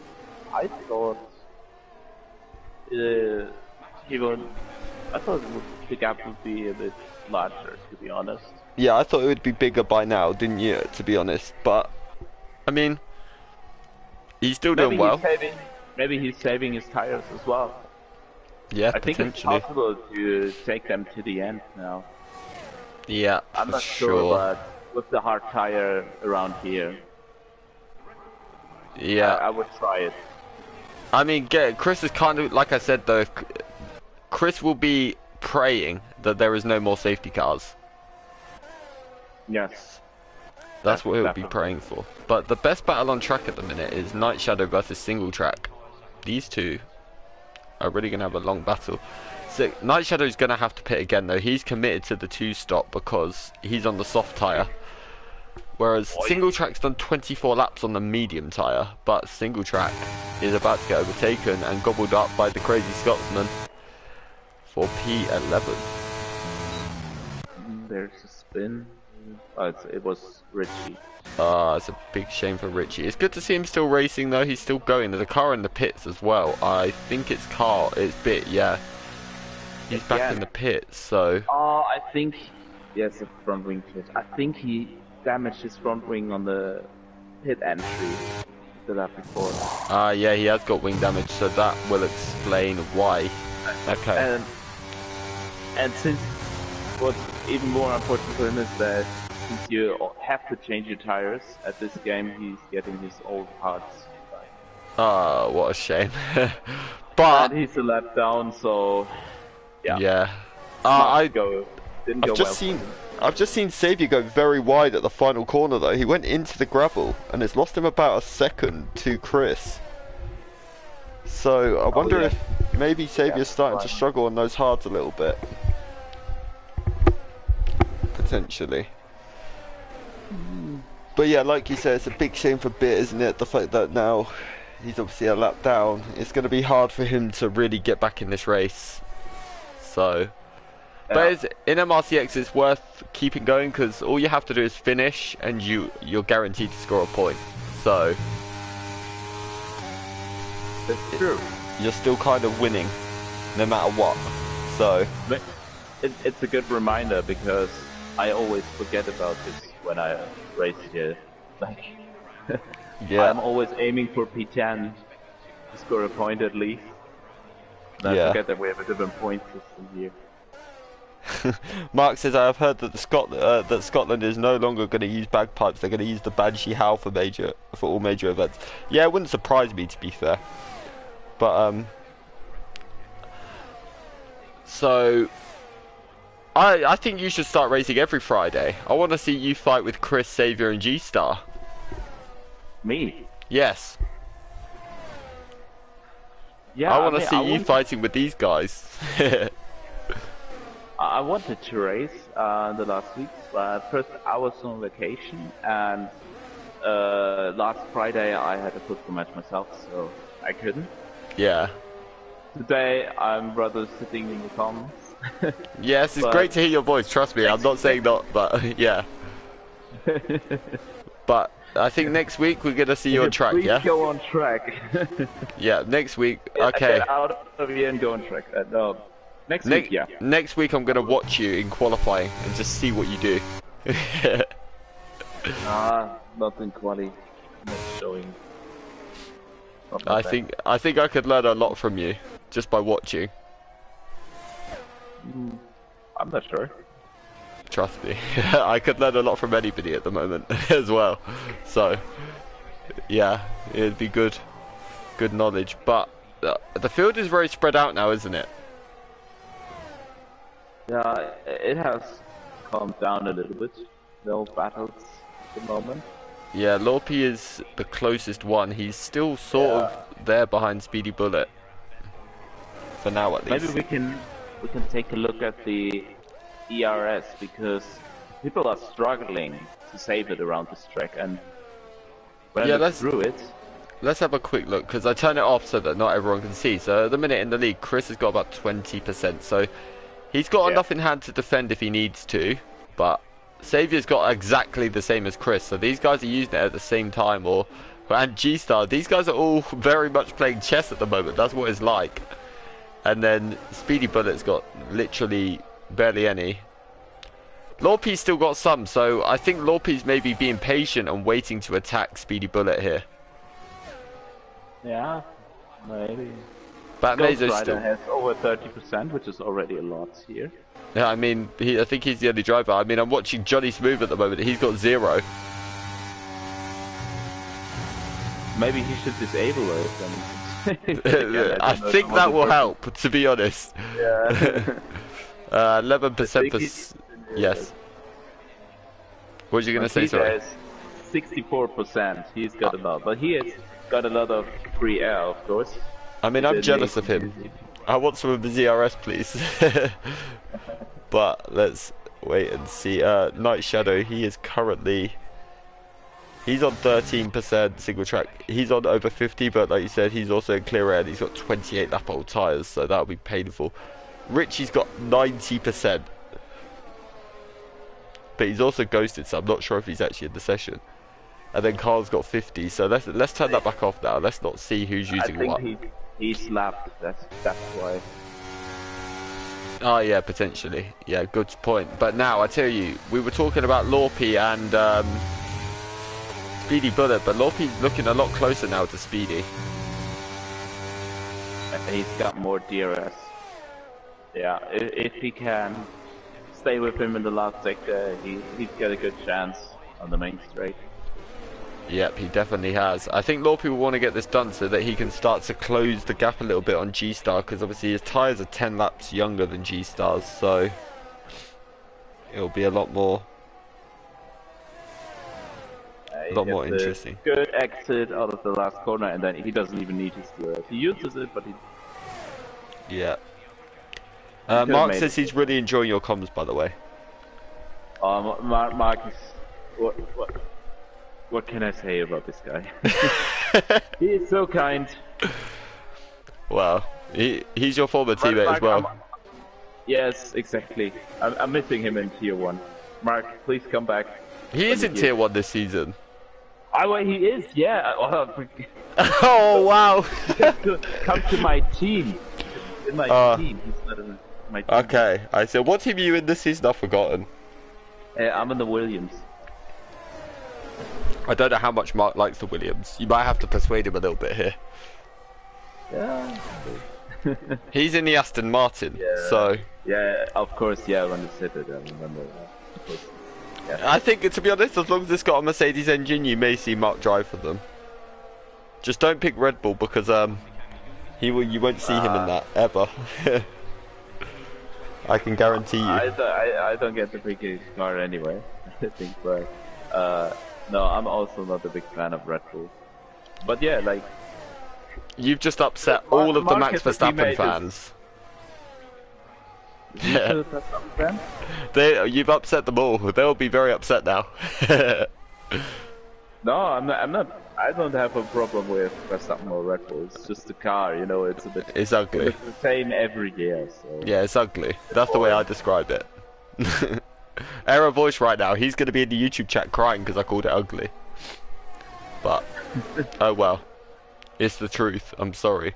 I thought the gap would be a bit larger, to be honest. Yeah, I thought it would be bigger by now, didn't you, to be honest? But, I mean, he's still doing well. Maybe he's saving his tires as well. Yeah, I think it's possible to take them to the end now. Yeah, I'm not sure, but with the hard tire around here, yeah, I would try it. I mean, Chris is kind of, like I said though, Chris will be praying that there is no more safety cars. Yes. That's what he'll be praying for. But the best battle on track at the minute is Night Shadow versus Single Track. These two are really going to have a long battle. So Night Shadow's going to have to pit again though. He's committed to the 2-stop because he's on the soft tyre. Whereas Single Track's done 24 laps on the medium tyre. But Single Track is about to get overtaken and gobbled up by the Crazy Scotsman for P11. There's a spin. Oh, it was Richie. It's a big shame for Richie. It's good to see him still racing though. He's still going. There's a car in the pits as well. I think it's Bit, yeah. He's back in the pits, so. Oh, I think yes, a front wing pit. I think he damaged his front wing on the pit entry the lap before. Yeah, he has got wing damage, so that will explain why. Okay. And since what's even more important for him is that since you have to change your tires at this game, he's getting his old parts back. Oh, what a shame. But and he's a lap down, so yeah. Didn't go well for him. I've just seen Xavier go very wide at the final corner though. He went into the gravel and it's lost him about a second to Chris. So I wonder if maybe Xavier's starting to struggle on those hards a little bit. Potentially. But yeah, like you said, it's a big shame for Bit, isn't it? The fact that now he's obviously a lap down. It's going to be hard for him to really get back in this race. So, but in MRC-X, it's worth keeping going because all you have to do is finish, and you're guaranteed to score a point. So, that's true. You're still kind of winning, no matter what. So, but it's a good reminder because I always forget about this when I race here. Like, I'm always aiming for P10 to score a point at least. And I forget that we have a different point system here. Mark says, I have heard that that Scotland is no longer going to use bagpipes. They're going to use the Banshee Howl for all major events. Yeah, it wouldn't surprise me, to be fair. But so I think you should start racing every Friday. I want to see you fight with Chris, Xavier, and G-Star. Me? Yes. Yeah, I want to see you fighting with these guys. I wanted to race the last weeks, but first I was on vacation, and last Friday I had a football match myself, so I couldn't. Yeah. Today I'm rather sitting in the comments. Yes, it's great to hear your voice, trust me, I'm not saying not, but yeah. But I think next week we're going to see you on track, yeah? Go on track. Yeah, next week, okay. Get out of here and go on track. No. Next week, yeah. Next week I'm going to watch you in qualifying and just see what you do. Not in quali. Not showing. I think I could learn a lot from you just by watching. I'm not sure. Trust me, I could learn a lot from anybody at the moment as well. So, yeah, it'd be good knowledge. But the field is very spread out now, isn't it? Yeah, it has calmed down a little bit. No battles at the moment. Yeah, Lorpy is the closest one. He's still sort of there behind Speedy Bullet. For now, at least. Maybe we can take a look at the ERS because people are struggling to save it around this track, and when I look through it. Let's have a quick look because I turn it off so that not everyone can see. So at the minute in the league, Chris has got about 20%. So he's got enough in hand to defend if he needs to, but Xavier's got exactly the same as Chris. So these guys are using it at the same time, and G-Star. These guys are all very much playing chess at the moment. That's what it's like. And then Speedy Bullet's got literally barely any. Lorpy's still got some, so I think Lorpy's maybe being patient and waiting to attack Speedy Bullet here. Yeah, maybe. But Mazo still has over 30%, which is already a lot here. Yeah, I mean, I think he's the only driver. I mean, I'm watching Johnny Smooth at the moment. He's got 0. Maybe he should disable it. I think that will help, to be honest. Yeah. 11% for... Yes. What was you going to say, sorry? 64%. He's got a lot. But he has got a lot of free air, of course. I mean, I'm jealous of him. I want some of the ZRS, please. But let's wait and see. Night Shadow, he is currently... He's on 13% single track. He's on over 50, but like you said, he's also in clear air and he's got 28 lap old tyres, so that'll be painful. Richie's got 90%. But he's also ghosted, so I'm not sure if he's actually in the session. And then Carl's got 50, so let's turn that back off now. Let's not see who's using what. I think he's lapped, that's why. Oh yeah, potentially. Yeah, good point. But now, I tell you, we were talking about Lorpy and Speedy Bullet, but Lorpy's looking a lot closer now to Speedy. He's got more DRS. Yeah, if he can stay with him in the last sector, he'd get a good chance on the main straight. Yep, he definitely has. I think a lot of people want to get this done so that he can start to close the gap a little bit on G-Star, because obviously his tyres are 10 laps younger than G-Star's, so it'll be a lot more interesting. Good exit out of the last corner, and then he doesn't even need his DRS. He uses it, but he... Yeah. Mark says he's really enjoying your comms, by the way. Mark is... What can I say about this guy? He is so kind. Well, he's your former teammate Mark, as well. Yes, exactly. I'm missing him in Tier 1. Mark, please come back. He is in Tier 1 this season. Oh, well, he is, yeah. Oh, wow. Come to my team. In my team. He's not in my team. Okay, I said, what team are you in this season? I've forgotten. I'm in the Williams. I don't know how much Mark likes the Williams. You might have to persuade him a little bit here. Yeah. He's in the Aston Martin, yeah. so... Yeah, of course, yeah, when you said it, I remember that. Yeah. I think, to be honest, as long as it's got a Mercedes engine, you may see Mark drive for them. Just don't pick Red Bull, because you won't see him in that, ever. I can guarantee you. I don't get the big car anyway, I think, but... no, I'm also not a big fan of Red Bull. But yeah, like... You've just upset all of the Max Verstappen fans. You've upset them all. They'll be very upset now. No, I'm not. I don't have a problem with Verstappen or Red Bull. It's just the car, you know. It's a bit. It's ugly. It's the same every year. So. Yeah, it's ugly. That's the way I describe it. Error voice right now. He's going to be in the YouTube chat crying because I called it ugly. But oh well, it's the truth. I'm sorry.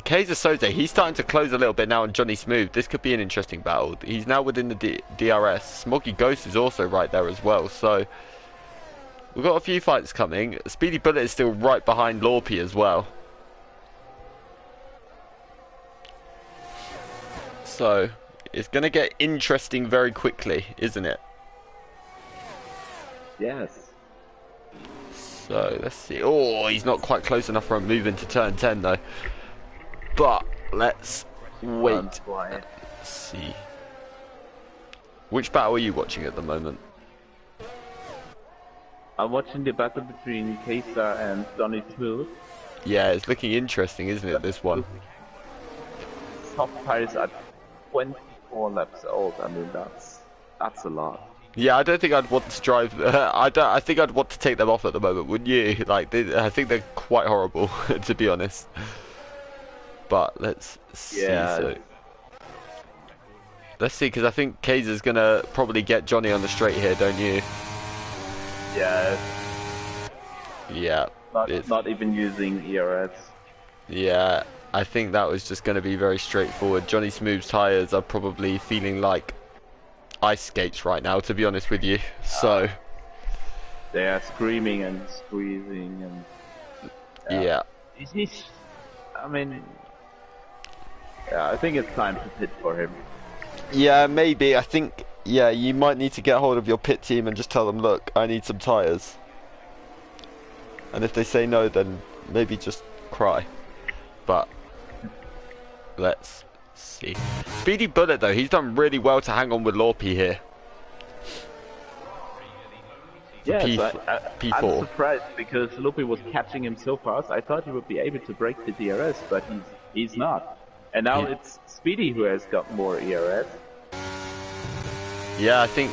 Kaiser Soze, he's starting to close a little bit now on Johnny Smooth. This could be an interesting battle. He's now within the DRS. Smoggy Ghost is also right there as well. So we've got a few fights coming. Speedy Bullet is still right behind Lorpy as well. So it's going to get interesting very quickly, isn't it? Yes. So let's see. Oh, he's not quite close enough for a move into turn 10 though. But let's wait. Let's see. Which battle are you watching at the moment? I'm watching the battle between Kesa and Johnny Smooth. Yeah, it's looking interesting, isn't it, this one? Soft tires are 24 laps old. I mean, that's a lot. Yeah, I don't think I'd want to drive. I think I'd want to take them off at the moment, wouldn't you? Like, I think they're quite horrible, to be honest. But let's see. Yeah. So let's see, because I think Kaiser's gonna probably get Johnny on the straight here, don't you? Yeah. Yeah. Not even using ERS. Yeah, I think that was just going to be very straightforward. Johnny Smooth's tyres are probably feeling like ice skates right now, to be honest with you. So they are screaming and squeezing and yeah. I mean, yeah, I think it's time to pit for him. Yeah, maybe. I think, yeah, you might need to get hold of your pit team and just tell them, look, I need some tyres. And if they say no, then maybe just cry. But let's see. Speedy Bullet, though, he's done really well to hang on with Lorpy here. Yeah, P4. I'm surprised because Lorpy was catching him so fast. I thought he would be able to break the DRS, but he's not. And now it's Speedy who has got more ERS. Yeah, I think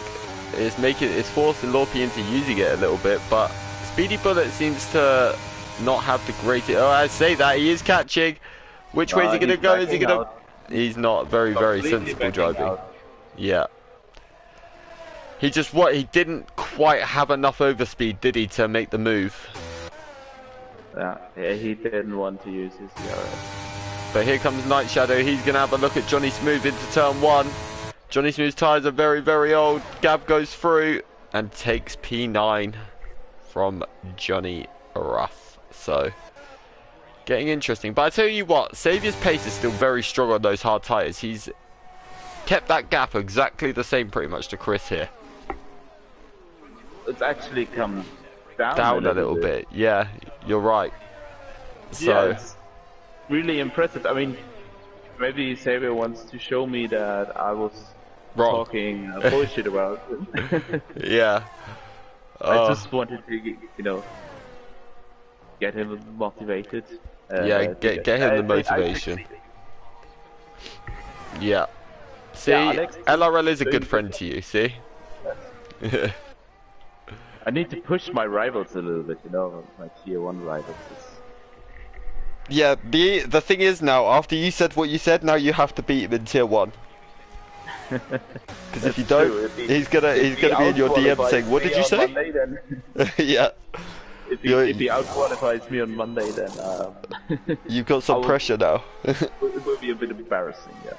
it's forcing Lorpy into using it a little bit, but Speedy Bullet seems to not have the greatest. Oh, I say that he is catching. Which way is he gonna go? Is he gonna? He's not very sensible driving. Out. Yeah. He didn't quite have enough overspeed, did he, to make the move? Yeah, he didn't want to use his ERS. But here comes Night Shadow. He's going to have a look at Johnny Smooth into turn 1. Johnny Smooth's tyres are very old. Gab goes through and takes P9 from Johnny Ruff. So, Getting interesting. But I tell you what, Saviour's pace is still very strong on those hard tyres. He's kept that gap exactly the same pretty much to Chris here. It's actually come Down a little bit. Yeah, you're right. So yeah, it's really impressive. I mean, maybe Xavier wants to show me that I was wrong. talking bullshit about him. Yeah. I just wanted to, you know, get him motivated. Yeah, get him the motivation. Yeah. See, Yeah, Alex, LRL is a good friend to you, see? I need to push my rivals a little bit, you know, my tier 1 rivals. Yeah, the thing is now, after you said what you said, now you have to beat him in tier 1. Because if you don't, he's gonna be in your DM saying, "What did you say?" Monday, then... Yeah. If he out-qualifies me on Monday, then you've got some pressure now. It will be a bit embarrassing, yeah.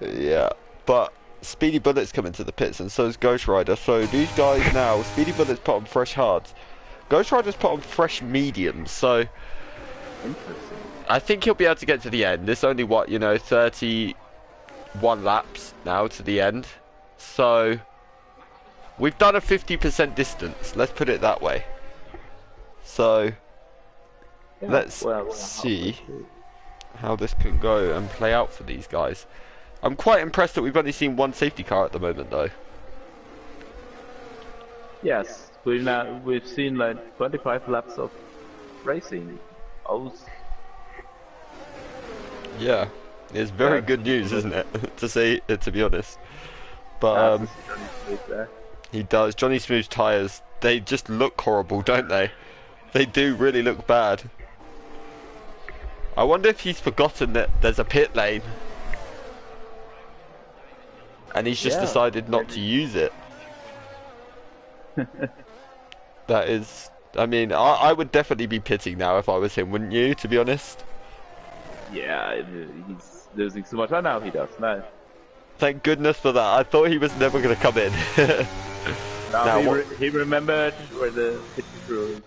Yeah, but Speedy Bullet's coming to the pits, and so is Ghost Rider. So these guys now, Speedy Bullet's put on fresh hards, Ghost Rider's put on fresh mediums. So Interesting. I think he'll be able to get to the end. This only what, you know, 31 laps now to the end. So we've done a 50% distance. Let's put it that way. So Yeah, let's see how this can go and play out for these guys. I'm quite impressed that we've only seen one safety car at the moment, though. Yes, we've seen like 25 laps of racing. Yeah, it's very good news, isn't it? to be honest. But he does. Johnny Smooth's tyres, they just look horrible, don't they? They do really look bad. I wonder if he's forgotten that there's a pit lane. And he's just decided not to use it. That is... I mean, I would definitely be pitting now if I was him, wouldn't you, to be honest? Yeah, he's losing so much. I know he does, no. Thank goodness for that. I thought he was never going to come in. He remembered where the pit crew is.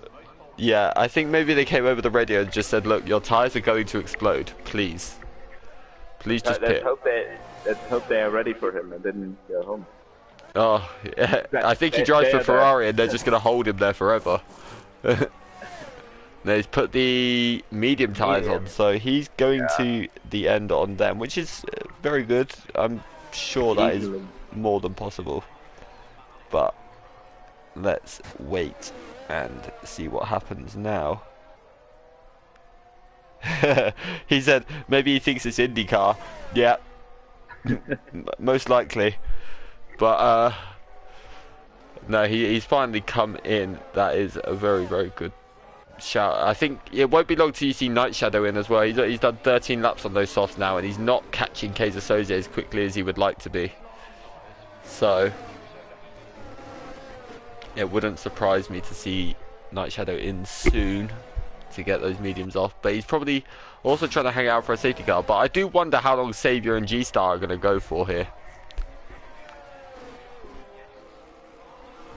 Yeah, I think maybe they came over the radio and just said, look, your tyres are going to explode. Please. Please just pit. Let's hope they are ready for him and didn't go home. Oh, yeah. I think he drives for Ferrari and they're just going to hold him there forever. He's put the medium tyres on, so he's going to the end on them, which is very good. I'm sure that is more than possible. But let's wait and see what happens now. He said maybe he thinks it's IndyCar. Yeah, most likely. But no, he's finally come in. That is a very, very good shout. I think it won't be long till you see Night Shadow in as well. He's done 13 laps on those softs now, and he's not catching Kaiser Soze as quickly as he would like to be. So it wouldn't surprise me to see Night Shadow in soon to get those mediums off. But he's probably also trying to hang out for a safety car. But I do wonder how long Saviour and G-Star are going to go for here.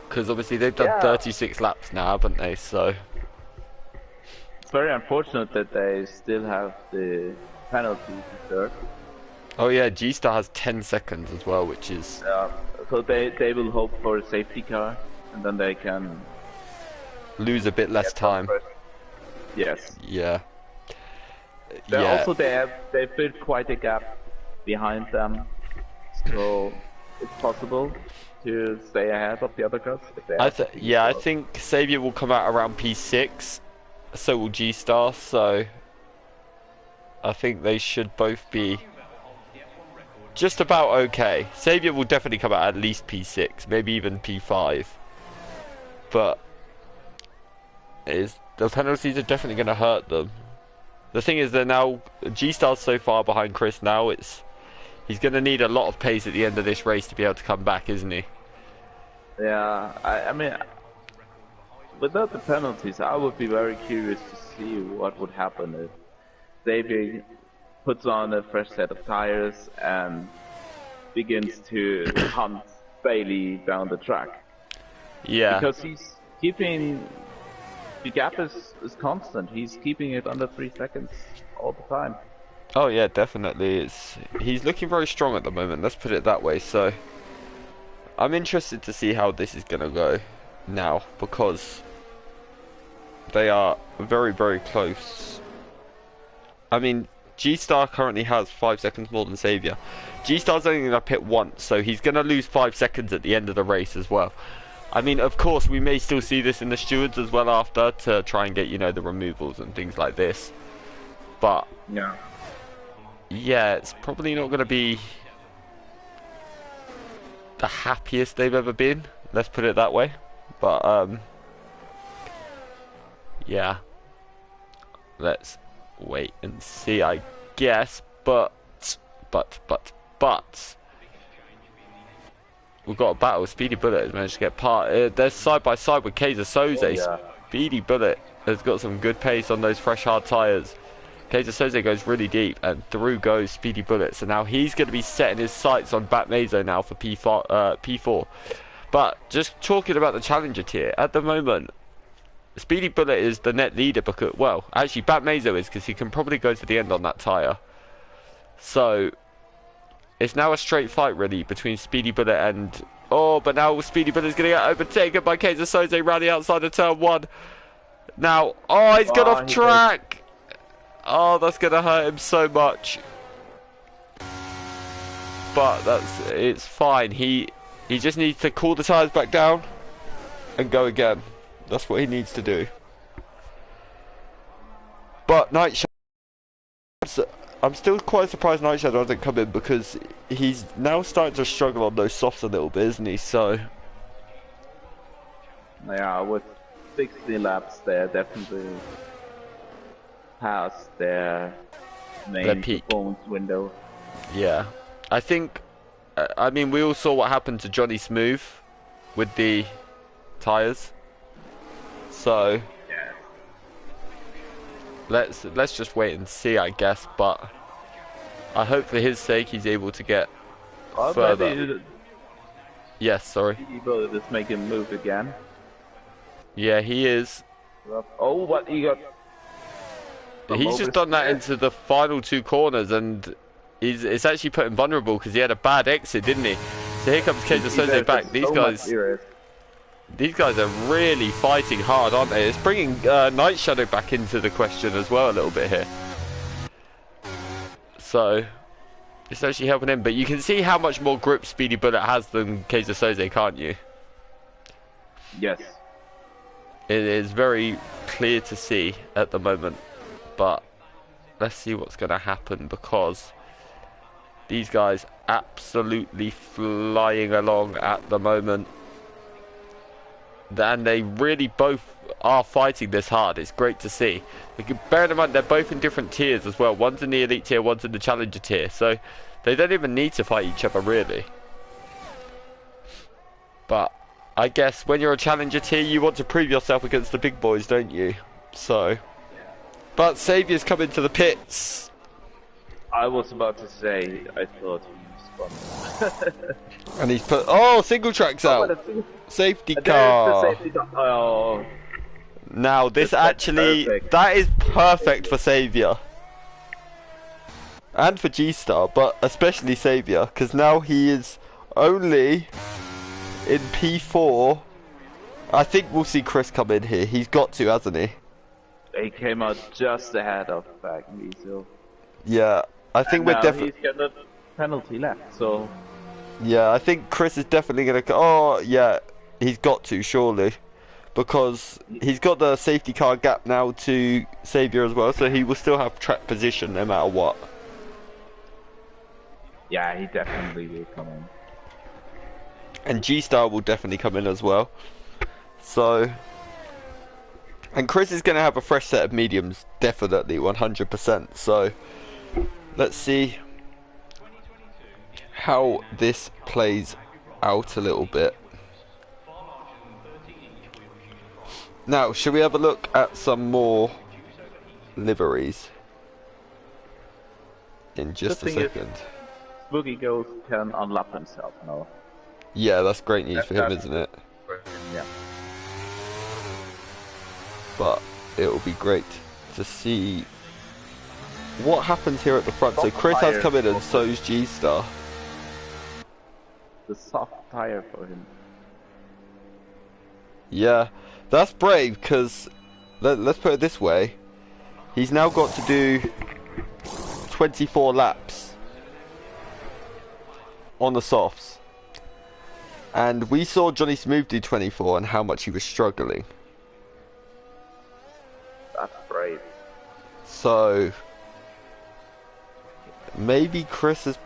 Because obviously they've done 36 laps now, haven't they? So it's very unfortunate that they still have the penalty to serve. Oh yeah, G-Star has 10 seconds as well, which is... so they will hope for a safety car, and then they can... lose a bit less time. Yes. Yeah. Also they've built quite a gap behind them, so it's possible to stay ahead of the other cars. I think Saviour will come out around P6, so will G-Star, so I think they should both be just about okay. Saviour will definitely come out at least P6, maybe even P5, but the penalties are definitely going to hurt them. The thing is, they're now G-Star's so far behind Chris now. He's going to need a lot of pace at the end of this race to be able to come back, isn't he? Yeah, I mean, without the penalties, I would be very curious to see what would happen if Xavier puts on a fresh set of tires and begins to hunt Bailey down the track. Yeah. Because he's keeping the gap is constant. He's keeping it under 3 seconds all the time. Oh yeah, definitely. He's looking very strong at the moment. Let's put it that way. So I'm interested to see how this is gonna go now, because they are very, very close. I mean, G-Star currently has 5 seconds more than Xavier. G-Star's only gonna pit once, so he's gonna lose 5 seconds at the end of the race as well. I mean, of course, we may still see this in the stewards as well after, to try and get, you know, the removals and things like this. But yeah, it's probably not gonna be the happiest they've ever been. Let's put it that way. But yeah, let's wait and see, I guess. But we've got a battle. Speedy Bullet has managed to get part. They're side by side with Kaiser Soze. Oh, yeah. Speedy Bullet has got some good pace on those fresh hard tyres. Kaiser Soze goes really deep, and through goes Speedy Bullet. So now he's going to be setting his sights on Bat Mazo now for P4. But just talking about the Challenger tier, at the moment, Speedy Bullet is the net leader because, well, actually Bat Mazo is, because he can probably go to the end on that tyre. So it's now a straight fight really between Speedy Bullet and... Oh, but now Speedy Bullet is going to get overtaken by Kaiser Soze round the outside of turn 1. Now, oh, he's got off track. Oh, that's going to hurt him so much. But it's fine. He just needs to cool the tyres back down and go again. That's what he needs to do. But Night Shadow, I'm still quite surprised Night Shadow hasn't come in, because he's now starting to struggle on those softs a little bit, isn't he? So yeah, with 60 laps, they're definitely past their main performance window. Yeah, I think. I mean, we all saw what happened to Johnny Smooth with the tyres. So yeah, let's just wait and see, I guess. But I hope for his sake he's able to get further. Yes, sorry. People just make him move again. Yeah, he is. Oh, what he got? He's just done that into the final 2 corners, and it's actually put him vulnerable because he had a bad exit, didn't he? So here comes Kaiser Soze back. These guys are really fighting hard, aren't they? It's bringing Night Shadow back into the question as well a little bit here. So it's actually helping him, but you can see how much more grip Speedy Bullet has than Kaiser Soze, can't you? Yes. It is very clear to see at the moment, but let's see what's going to happen, because these guys absolutely flying along at the moment. And they really both are fighting this hard. It's great to see. Bear in mind, they're both in different tiers as well. One's in the Elite tier, one's in the Challenger tier. So they don't even need to fight each other, really. But I guess when you're a Challenger tier, you want to prove yourself against the big boys, don't you? So, but Xavier's coming to the pits. I was about to say, I thought he was spun. And he's put, oh, single track's out. Safety car. Safety car. Oh. Now this actually, that is perfect for Xavier. And for G-Star, but especially Xavier, because now he is only in P4. I think we'll see Chris come in here. He's got to, hasn't he? He came out just ahead of Mizo. Yeah, I think we're definitely. He's got a penalty left, so. Yeah, I think Chris is definitely gonna. Oh, yeah, he's got to, surely, because he's got the safety car gap now to Xavier as well, so he will still have track position no matter what. Yeah, he definitely will come in. And G-Star will definitely come in as well. So, and Chris is going to have a fresh set of mediums, definitely, 100%. So, let's see how this plays out a little bit. Now, should we have a look at some more liveries? In just a second. Boogie Ghost can unlap himself now. Yeah, that's great news for him, isn't it? Yeah. but it'll be great to see what happens here at the front. So Chris has come in and so's G-Star. The soft tire for him. Yeah, that's brave, because let's put it this way. He's now got to do 24 laps on the softs. And we saw Johnny Smooth do 24 and how much he was struggling. That's brave. So maybe Chris has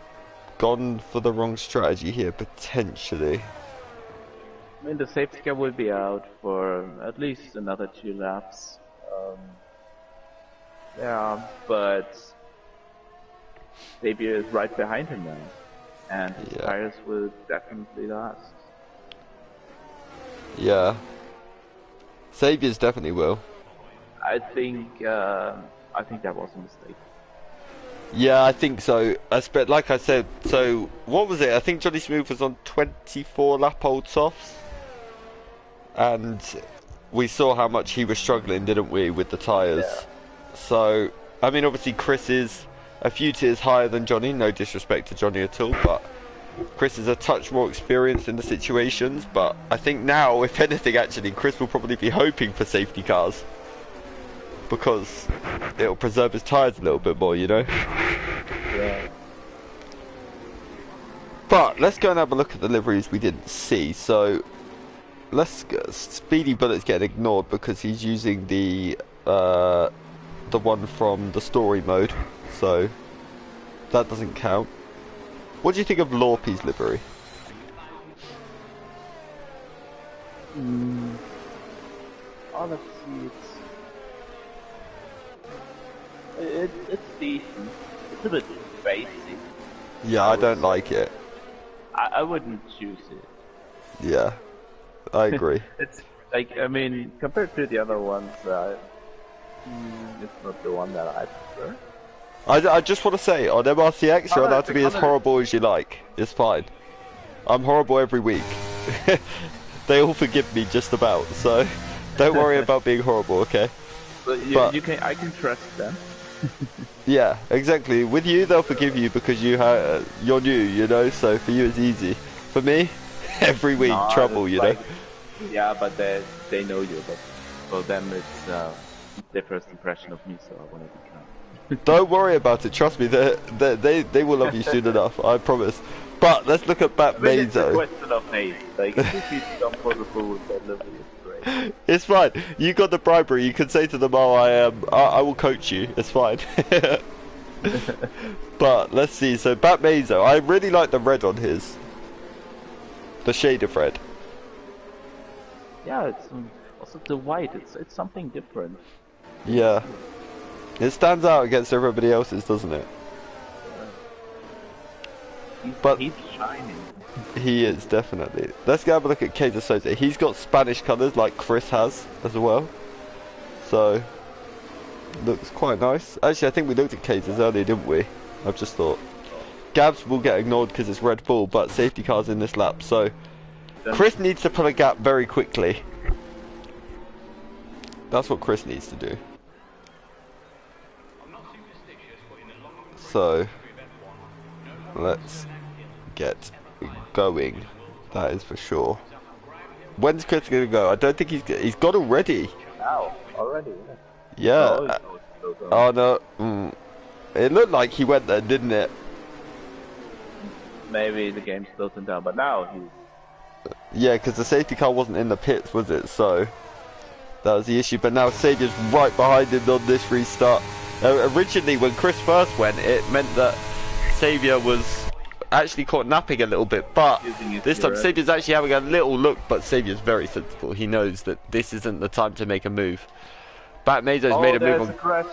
gone for the wrong strategy here, potentially. I mean, the safety car will be out for at least another 2 laps. Yeah, but Xavier is right behind him now, and his tires will definitely last. Yeah, Xavier's definitely will. I think that was a mistake. Yeah, I think so. Like I said, so what was it? I think Johnny Smooth was on 24 lap old softs, and we saw how much he was struggling, didn't we, with the tyres? Yeah. So, I mean, obviously Chris is a few tiers higher than Johnny, no disrespect to Johnny at all, but Chris is a touch more experienced in the situations. But I think now, if anything, actually, Chris will probably be hoping for safety cars, because it'll preserve his tyres a little bit more, you know? Yeah. But let's go and have a look at the liveries we didn't see. So let's Speedy Bullet's getting ignored because he's using the one from the story mode, so that doesn't count. What do you think of Lorpy's livery? Honestly, it's decent. It's a bit basic. Yeah, I don't like it. I wouldn't choose it. Yeah, I agree. It's like, I mean, compared to the other ones, it's not the one that I prefer. I just want to say, on MRC-X, you're allowed to be as horrible as you like. It's fine. I'm horrible every week. They all forgive me just about, so don't worry about being horrible, okay? But I can trust them. Yeah, exactly. With you, they'll forgive you because you're new, you know. So for you, it's easy. For me, every week trouble, you know. Yeah, but they know you. But for them, it's their first impression of me, so I want to be kind. Don't worry about it. Trust me, they will love you soon enough. I promise. But let's look at Bat Mazo. It's a question of hate. Like, if you jump for the fool with that level, it's great. It's fine. You got the bribery. You can say to them, "Oh, I will coach you." It's fine. But let's see. So Bat Mazo, I really like the red on his. The shade of red. Yeah, it's also the white. It's something different. Yeah. It stands out against everybody else's, doesn't it? He's shining. He is, definitely. Let's go have a look at Kaiser Sosa. He's got Spanish colours like Chris has as well. So, looks quite nice. Actually, I think we looked at Kaiser's earlier, didn't we? I've just thought. Gabs will get ignored because it's Red Bull, but safety car's in this lap. So, Chris needs to pull a gap very quickly. That's what Chris needs to do. So, let's get going. That is for sure. When's Chris gonna go? I don't think he's got already. Now, already. Yeah. Oh no. It looked like he went there, didn't it? Maybe the game's closing down, but now he's. Yeah, because the safety car wasn't in the pits, was it? So that was the issue. But now Saviour's right behind him on this restart. Originally, when Chris first went, it meant that Xavier was actually caught napping a little bit, but this time Xavier's actually having a little look, but Xavier's very sensible. He knows that this isn't the time to make a move. Bat Mazo's made a move on...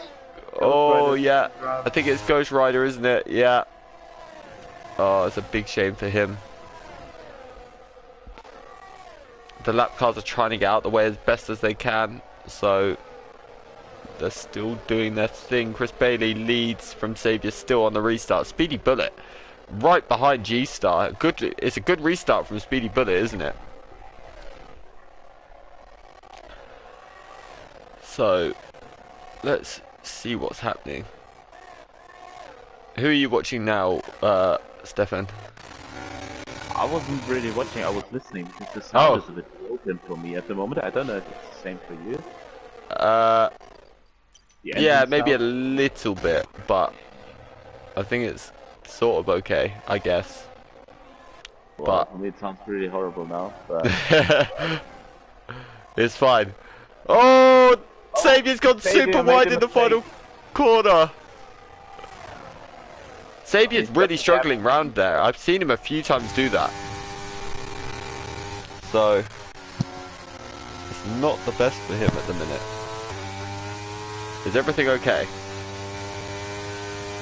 Oh, yeah. I think it's Ghost Rider, isn't it? Yeah. Oh, it's a big shame for him. The lap cars are trying to get out the way as best as they can, so... They're still doing their thing. Chris Bailey leads from Xavier still on the restart. Speedy Bullet right behind G-Star. It's a good restart from Speedy Bullet, isn't it? So let's see what's happening. Who are you watching now, Stefan? I wasn't really watching, I was listening because the sound is a bit broken for me at the moment. I don't know if it's the same for you. Yeah, maybe a little bit, but I think it's sort of okay, I guess. Well, But for me it sounds really horrible now, but... it's fine. Oh, Saviour's gone super wide in the final corner. Saviour's really struggling round there. I've seen him a few times do that. So, it's not the best for him at the minute. Is everything okay?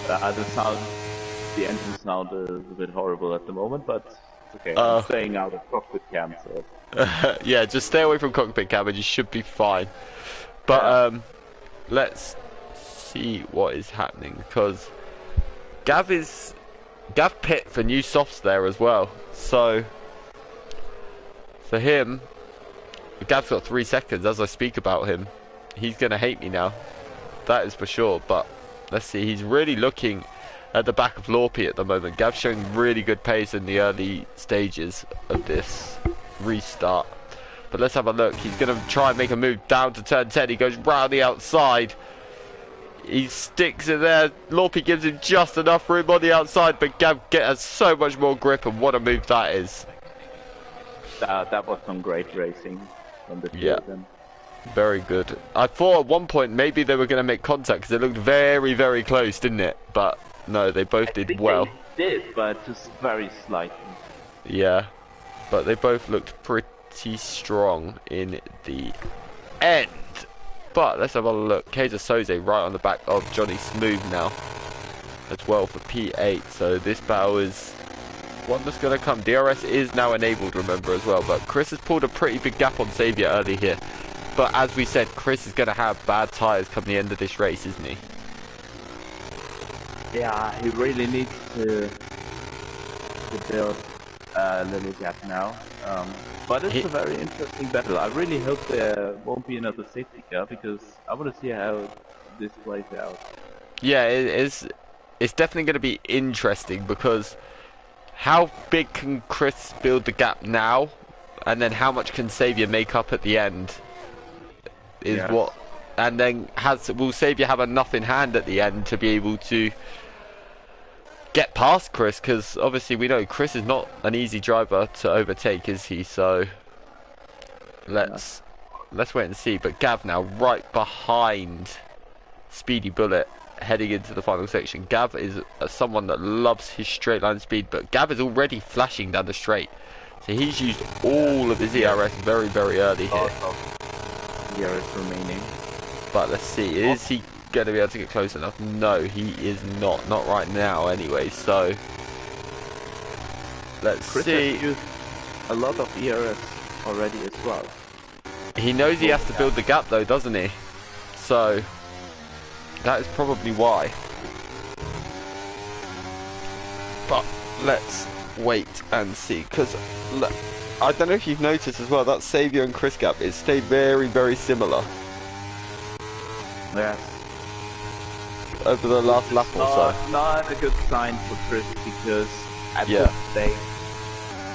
The engine sound is a bit horrible at the moment, but it's okay. I'm staying out of cockpit cam, so... Yeah, just stay away from cockpit cam and you should be fine. But, let's see what is happening, because Gav pit for new softs there as well. So, for him, Gav's got 3 seconds as I speak about him. He's going to hate me now. That is for sure, but let's see. He's really looking at the back of Lorpy at the moment. Gav's showing really good pace in the early stages of this restart. But let's have a look. He's going to try and make a move down to turn 10. He goes round the outside. He sticks it there. Lorpy gives him just enough room on the outside, but Gav has so much more grip, and what a move that is. That was some great racing from the two of them. Very good. I thought at one point maybe they were going to make contact because it looked very, very close, didn't it? But no, they both did well. They did, but just very slightly. Yeah, but they both looked pretty strong in the end. But let's have a look. Kaiser Soze right on the back of Johnny Smooth now as well for P8. So this battle is one that's going to come. DRS is now enabled, remember, as well. But Chris has pulled a pretty big gap on Saviour early here. But as we said, Chris is going to have bad tyres come the end of this race, isn't he? Yeah, he really needs to build a little gap now. But it's a very interesting battle. I really hope there won't be another safety car because I want to see how this plays out. Yeah, it's definitely going to be interesting because how big can Chris build the gap now, and then how much can Saviour make up at the end? Is what, and then will Saviour have enough in hand at the end to be able to get past Chris? Because obviously we know Chris is not an easy driver to overtake, is he? So let's wait and see. But Gav now right behind Speedy Bullet heading into the final section. Gav is someone that loves his straight line speed, but Gav is already flashing down the straight, so he's used all of his ERS very, very early here. ERS remaining. But let's see, is he going to be able to get close enough? No, he is not right now anyway. So let's Chris see. has used a lot of ERS already as well. He knows he has to build the gap though, doesn't he? So that is probably why. But let's wait and see, because I don't know if you've noticed as well, that Saviour and Chris gap, it stayed very, very similar. Yes. Over the last lap or so. Not a good sign for Chris because at this stage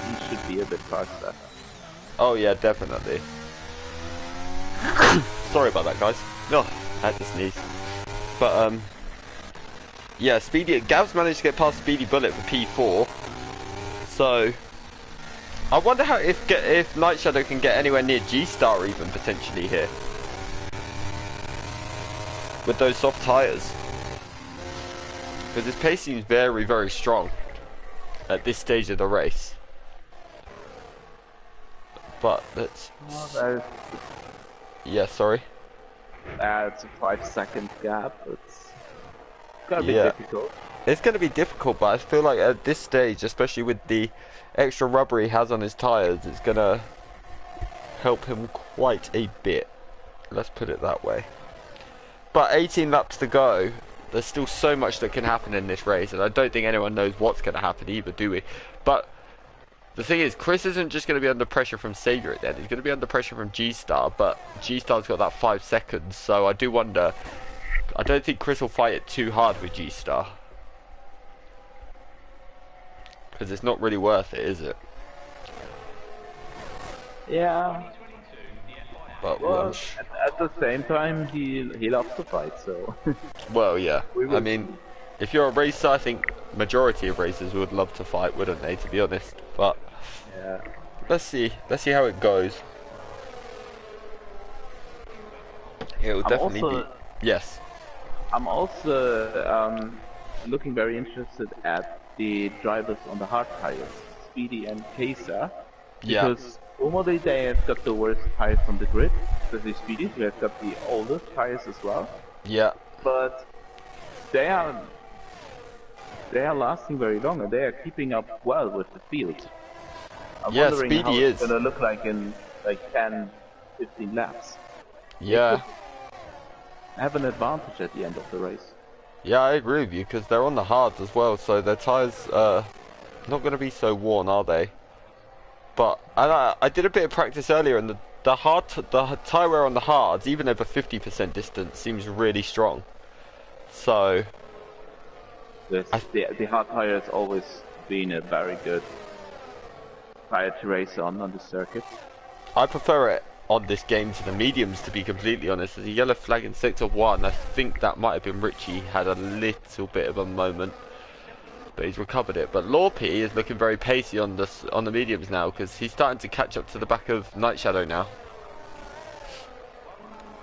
he should be a bit faster. Oh yeah, definitely. Sorry about that, guys. No, I had to sneeze. But yeah, Gav's managed to get past Speedy Bullet for P4. So I wonder how if Night Shadow can get anywhere near G-Star even potentially here with those soft tyres, because his pace seems very, very strong at this stage of the race. But let's yeah, sorry. It's a 5-second gap. It's gonna be difficult. It's gonna be difficult, but I feel like at this stage, especially with the extra rubber he has on his tyres, it's gonna help him quite a bit. Let's put it that way. But 18 laps to go. There's still so much that can happen in this race, and I don't think anyone knows what's gonna happen either, do we? But The thing is, Chris isn't just going to be under pressure from Xavier at the end. He's going to be under pressure from G-Star, but G-Star's got that 5 seconds, so I do wonder. I don't think Chris will fight it too hard with G-Star. Because it's not really worth it, is it? Yeah. But well, at the same time, he loves to fight, so. Well, yeah. I mean, if you're a racer, I think majority of racers would love to fight, wouldn't they? To be honest, but yeah. Let's see how it goes. It will definitely be. Yes. I'm also looking very interested at the drivers on the hard tires, Speedy and Kesa, because normally they have got the worst tires from the grid, especially Speedy, who has got the oldest tires as well. Yeah. But they are lasting very long, and they are keeping up well with the field. I'm wondering Speedy how is. it's gonna look like in like 10, 15 laps. Yeah. Have an advantage at the end of the race. Yeah, I agree with you, because they're on the hards as well, so their tyres are not going to be so worn, are they? But I did a bit of practice earlier, and the tyre wear on the hards, even over 50% distance, seems really strong. So yes, the hard tyre has always been a very good tyre to race on the circuit. I prefer it on this game to the mediums, to be completely honest. There's a yellow flag in sector 1. I think that might have been Richie, had a little bit of a moment, but he's recovered it. But Lorpy is looking very pacey on the mediums now, because he's starting to catch up to the back of Night Shadow now.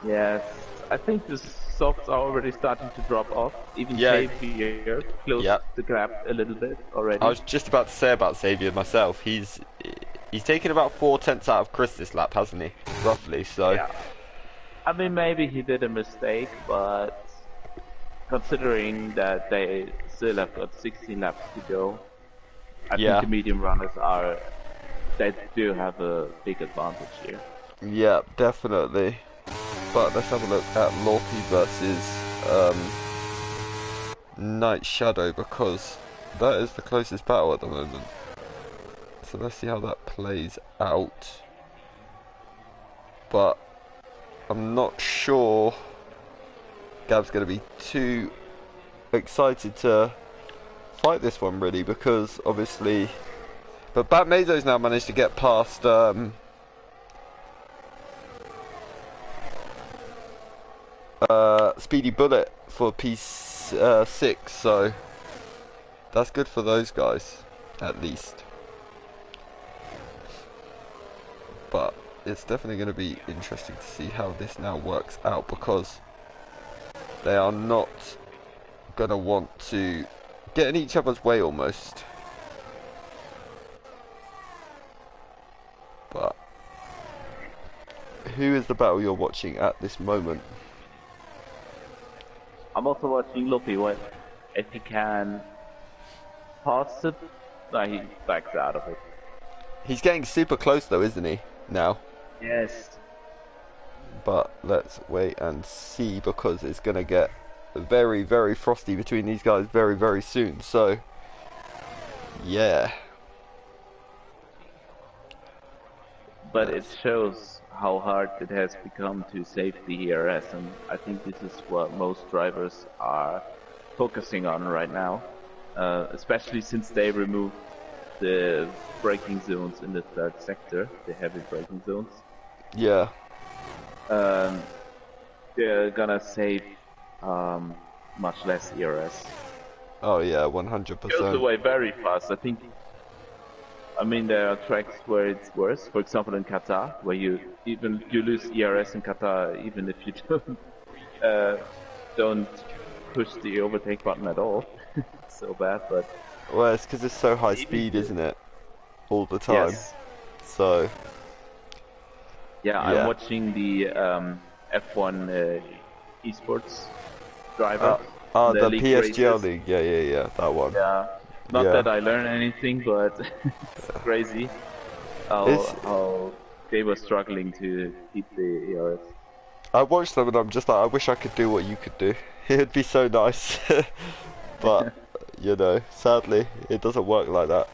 Yes, I think the softs are already starting to drop off. Even Xavier closed the gap a little bit already. I was just about to say about Xavier myself. He's taken about 4 tenths out of Chris this lap, hasn't he? Roughly, so. Yeah. I mean, maybe he did a mistake, but considering that they still have got 16 laps to go, I think the medium runners they do have a big advantage here. Yeah, definitely. But let's have a look at Lorpy versus Night Shadow, because that is the closest battle at the moment. So let's see how that plays out. But I'm not sure Gab's going to be too excited to fight this one, really, because obviously. But Bat Mazo's now managed to get past Speedy Bullet for P6, so that's good for those guys, at least. But it's definitely going to be interesting to see how this now works out, because they are not going to want to get in each other's way almost. But who is the battle you're watching at this moment? I'm also watching Lopi. If he can pass it, he backs out of it. He's getting super close though, isn't he? Now. Yes. But let's wait and see, because it's going to get very, very frosty between these guys very, very soon. So, yeah. But it shows how hard it has become to save the ERS, and I think this is what most drivers are focusing on right now, especially since they removed the braking zones in the third sector, the heavy braking zones. Yeah. They're gonna save much less ERS. Oh yeah, 100%. Goes away very fast. I mean, there are tracks where it's worse. For example, in Qatar, where you lose ERS in Qatar, even if you don't push the overtake button at all. It's so bad, but. Well, it's because it's so high speed, isn't it? All the time. Yes. So. Yeah, I'm watching the F1 esports driver. The PSGL races. League. Yeah, that one. Yeah. Not that I learned anything, but it's crazy how they were struggling to keep the ERS. I watched them and I'm just like, I wish I could do what you could do. It'd be so nice. But, you know, sadly, it doesn't work like that.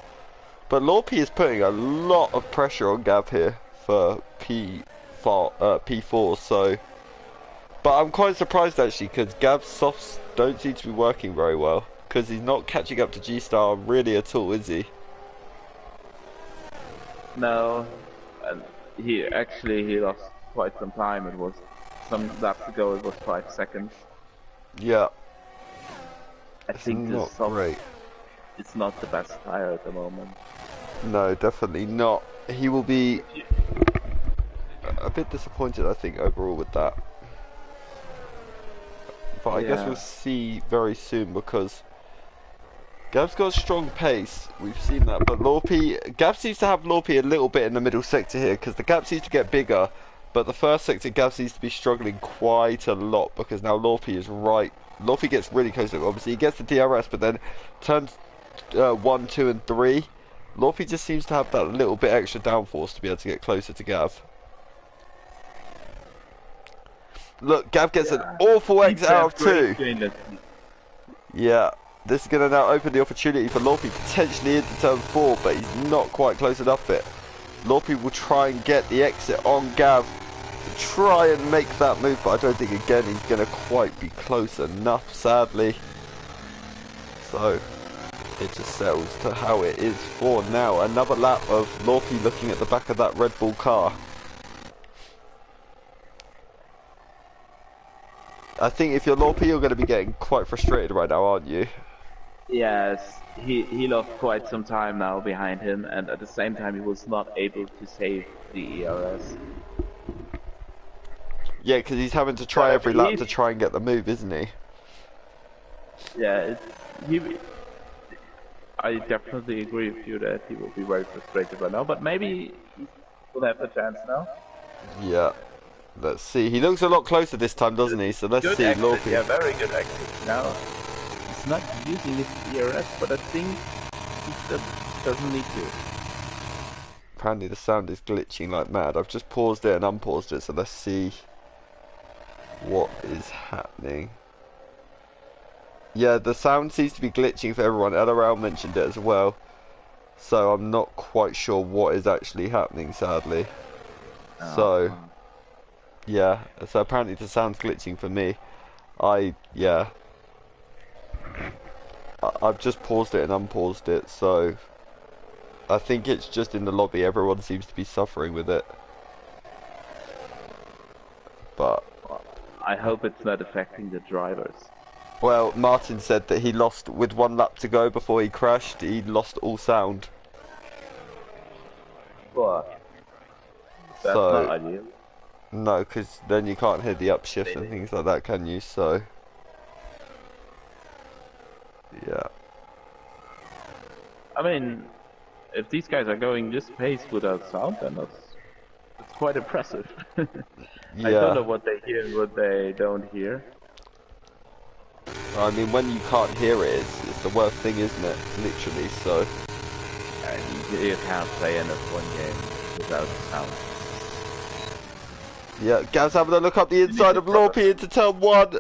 But Lorpy is putting a lot of pressure on Gav here for P4, so... But I'm quite surprised actually, because Gav's softs don't seem to be working very well. Because he's not catching up to G-Star really at all, is he? No, and he lost quite some time. It was some laps ago. It was 5 seconds. Yeah. I think not this soft, great. it's not the best tire at the moment. No, definitely not. He will be a bit disappointed, I think, overall with that. But I guess we'll see very soon because Gav's got a strong pace. We've seen that, but Gav seems to have Lorpy a little bit in the middle sector here because the gap seems to get bigger. But the first sector, Gav seems to be struggling quite a lot because now Lorpy is right. Lorpy gets really close to him. Obviously, he gets the DRS, but then turns 1, 2, and 3. Lorpy just seems to have that little bit extra downforce to be able to get closer to Gav. Look, Gav gets an awful exit out of 2. Yeah, this is going to now open the opportunity for Lorpy potentially into turn 4, but he's not quite close enough it. Lorpy will try and get the exit on Gav to try and make that move, but I don't think again he's going to quite be close enough, sadly. So it just settles to how it is for now. Another lap of Lorpy looking at the back of that Red Bull car. I think if you're Lorpy, you're going to be getting quite frustrated right now, aren't you? Yes, he lost quite some time now behind him, and at the same time he was not able to save the ERS. Yeah, because he's having to try every lap to try and get the move, isn't he? Yeah, I definitely agree with you that he will be very frustrated right now, but maybe he will have a chance now. Yeah. Let's see. He looks a lot closer this time, doesn't he? So let's see, Lorpy. Yeah, very good exit. Now, he's not using his ERS, but I think he doesn't need to. Apparently the sound is glitching like mad. I've just paused it and unpaused it, so let's see what is happening. Yeah, the sound seems to be glitching for everyone. LRL mentioned it as well. So I'm not quite sure what is actually happening, sadly. So... yeah, so apparently the sound's glitching for me. I've just paused it and unpaused it, so I think it's just in the lobby. Everyone seems to be suffering with it. But I hope it's not affecting the drivers. Well, Martin said that he lost, with 1 lap to go before he crashed, he lost all sound. What? That's not ideal. No, because then you can't hear the upshift and things like that, can you? So, yeah. I mean, if these guys are going this pace without sound, then that's quite impressive. Yeah. I don't know what they hear and what they don't hear. I mean, when you can't hear it, it's the worst thing, isn't it? Literally, so. You can't play an F1 game without sound. Yeah, Gav's having a look up the inside of Lorpy into turn 1.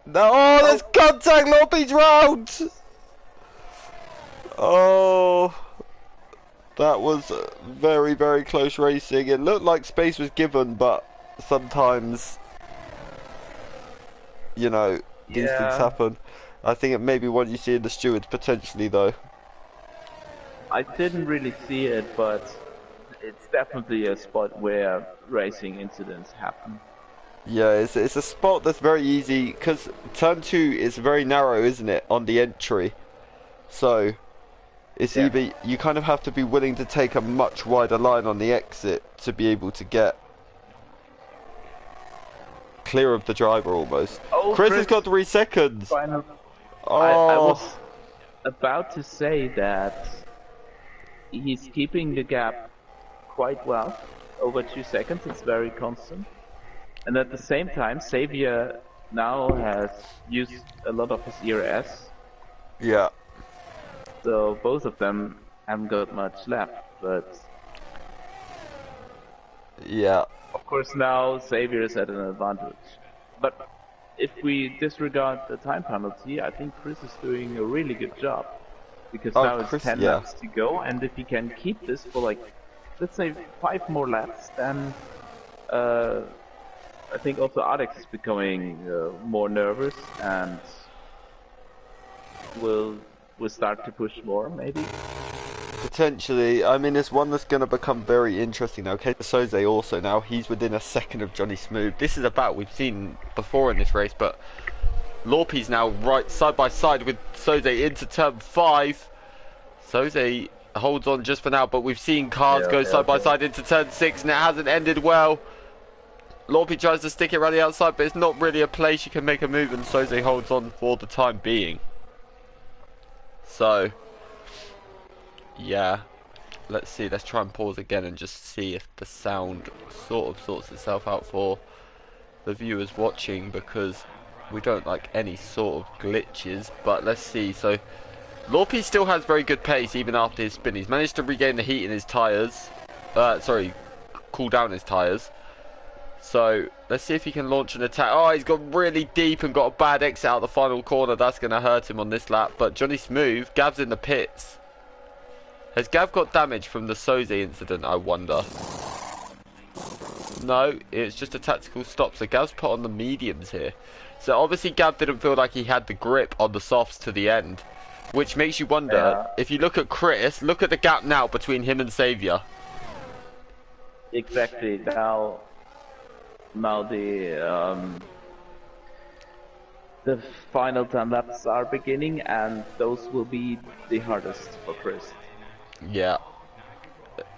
No, oh, there's contact! Lorpy's round! Oh, that was very, very close racing. It looked like space was given, but sometimes, you know, these things happen. I think it may be what you see in the stewards, potentially, though. I didn't really see it, but it's definitely a spot where racing incidents happen. Yeah, it's a spot that's very easy, because turn 2 is very narrow, isn't it, on the entry. So, it's either, you kind of have to be willing to take a much wider line on the exit to be able to get clear of the driver almost. Oh, Chris has got 3 seconds! Final. Oh. I was about to say that he's keeping the gap quite well. Over 2 seconds, it's very constant. And at the same time, Xavier now has used a lot of his ERS. Yeah. So both of them haven't got much left, but... yeah. Of course now Xavier is at an advantage. But if we disregard the time penalty, I think Chris is doing a really good job. because Oh, now it's Chris, 10 yeah. laps to go, and if he can keep this for like, let's say 5 more laps, then I think also Alex is becoming more nervous and will start to push more, maybe. Potentially. I mean, it's one that's going to become very interesting now. Okay, Soze also now, he's within a second of Johnny Smooth. This is a battle we've seen before in this race, but Lorpy's now right side by side with Soze into turn 5. Soze holds on just for now, but we've seen cars go side by side into turn 6, and it hasn't ended well. Lorpy tries to stick it around the outside, but it's not really a place you can make a move, and Soze holds on for the time being. So, yeah, let's see. Let's try and pause again and just see if the sound sort of sorts itself out for the viewers watching, because we don't like any sort of glitches. But let's see. So, Lorpy still has very good pace even after his spin. He's managed to regain the heat in his tyres. Cool down his tyres. So, let's see if he can launch an attack. Oh, he's got really deep and got a bad exit out the final corner. That's going to hurt him on this lap. But Johnny Smooth, Gav's in the pits. Has Gav got damage from the Soze incident, I wonder? No, it's just a tactical stop. So Gav's put on the mediums here. So obviously Gav didn't feel like he had the grip on the softs to the end. Which makes you wonder, if you look at Chris, look at the gap now between him and Xavier. Exactly. Now the final 10 laps are beginning, and those will be the hardest for Chris. Yeah.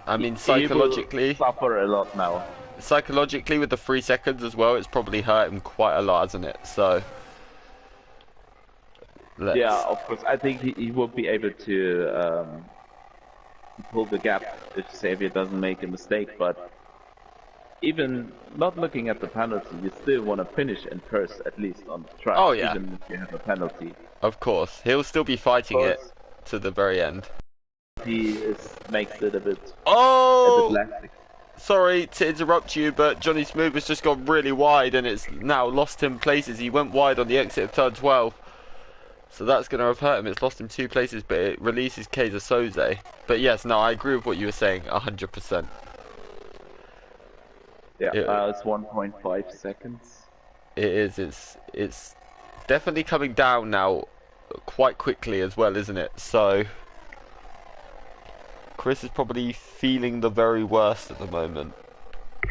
I mean, psychologically, he will suffer a lot now. Psychologically, with the 3 seconds as well, it's probably hurt him quite a lot, hasn't it? So, yeah, of course. I think he will be able to pull the gap if Xavier doesn't make a mistake, but even not looking at the penalty, you still want to finish in first, at least on the track, even if you have a penalty. Of course, he'll still be fighting it to the very end. He makes it a bit lactic. Sorry to interrupt you, but Johnny Smooth has just gone really wide, and it's now lost him places. He went wide on the exit of turn 12, so that's going to have hurt him. It's lost him 2 places, but it releases Kaiser Soze. But yes, no, I agree with what you were saying, 100%. Yeah, it's 1.5 seconds. It is. It's definitely coming down now, quite quickly as well, isn't it? So Chris is probably feeling the very worst at the moment,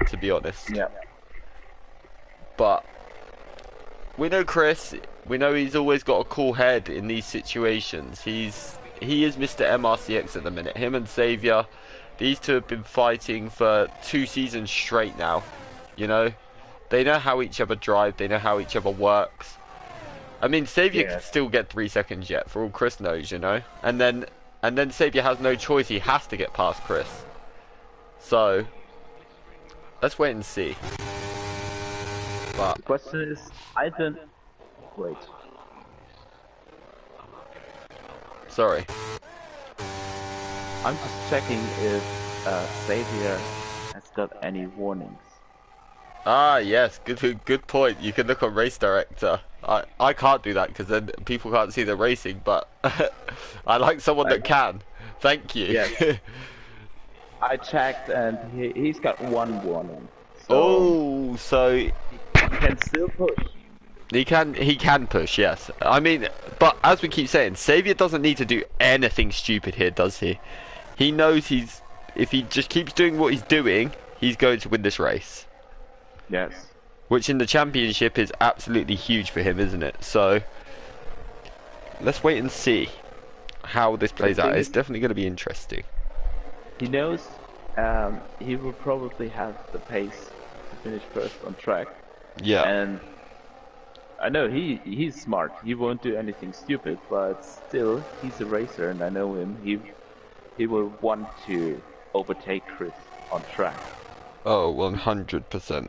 to be honest. Yeah. But we know Chris. We know he's always got a cool head in these situations. He is Mr. MRC-X at the minute. Him and Xavier. These two have been fighting for 2 seasons straight now, you know? They know how each other drive, they know how each other works. I mean, Xavier can still get 3 seconds yet, for all Chris knows, you know? And then Xavier has no choice, he has to get past Chris. So, let's wait and see. But the question is, wait. Sorry. I'm just checking if Xavier has got any warnings. Ah, yes, good point. You can look on Race Director. I can't do that because then people can't see the racing, but I like someone that can. Thank you. Yes. I checked and he's got 1 warning. So so he can still push. He can push, yes. I mean, but as we keep saying, Xavier doesn't need to do anything stupid here, does he? He knows if he just keeps doing what he's doing, he's going to win this race. Yes. Which in the championship is absolutely huge for him, isn't it? So, let's wait and see how this plays out. It's definitely going to be interesting. He knows he will probably have the pace to finish first on track. Yeah. And I know he's smart. He won't do anything stupid, but still, he's a racer, and I know him. He will want to overtake Chris on track. Oh, 100%.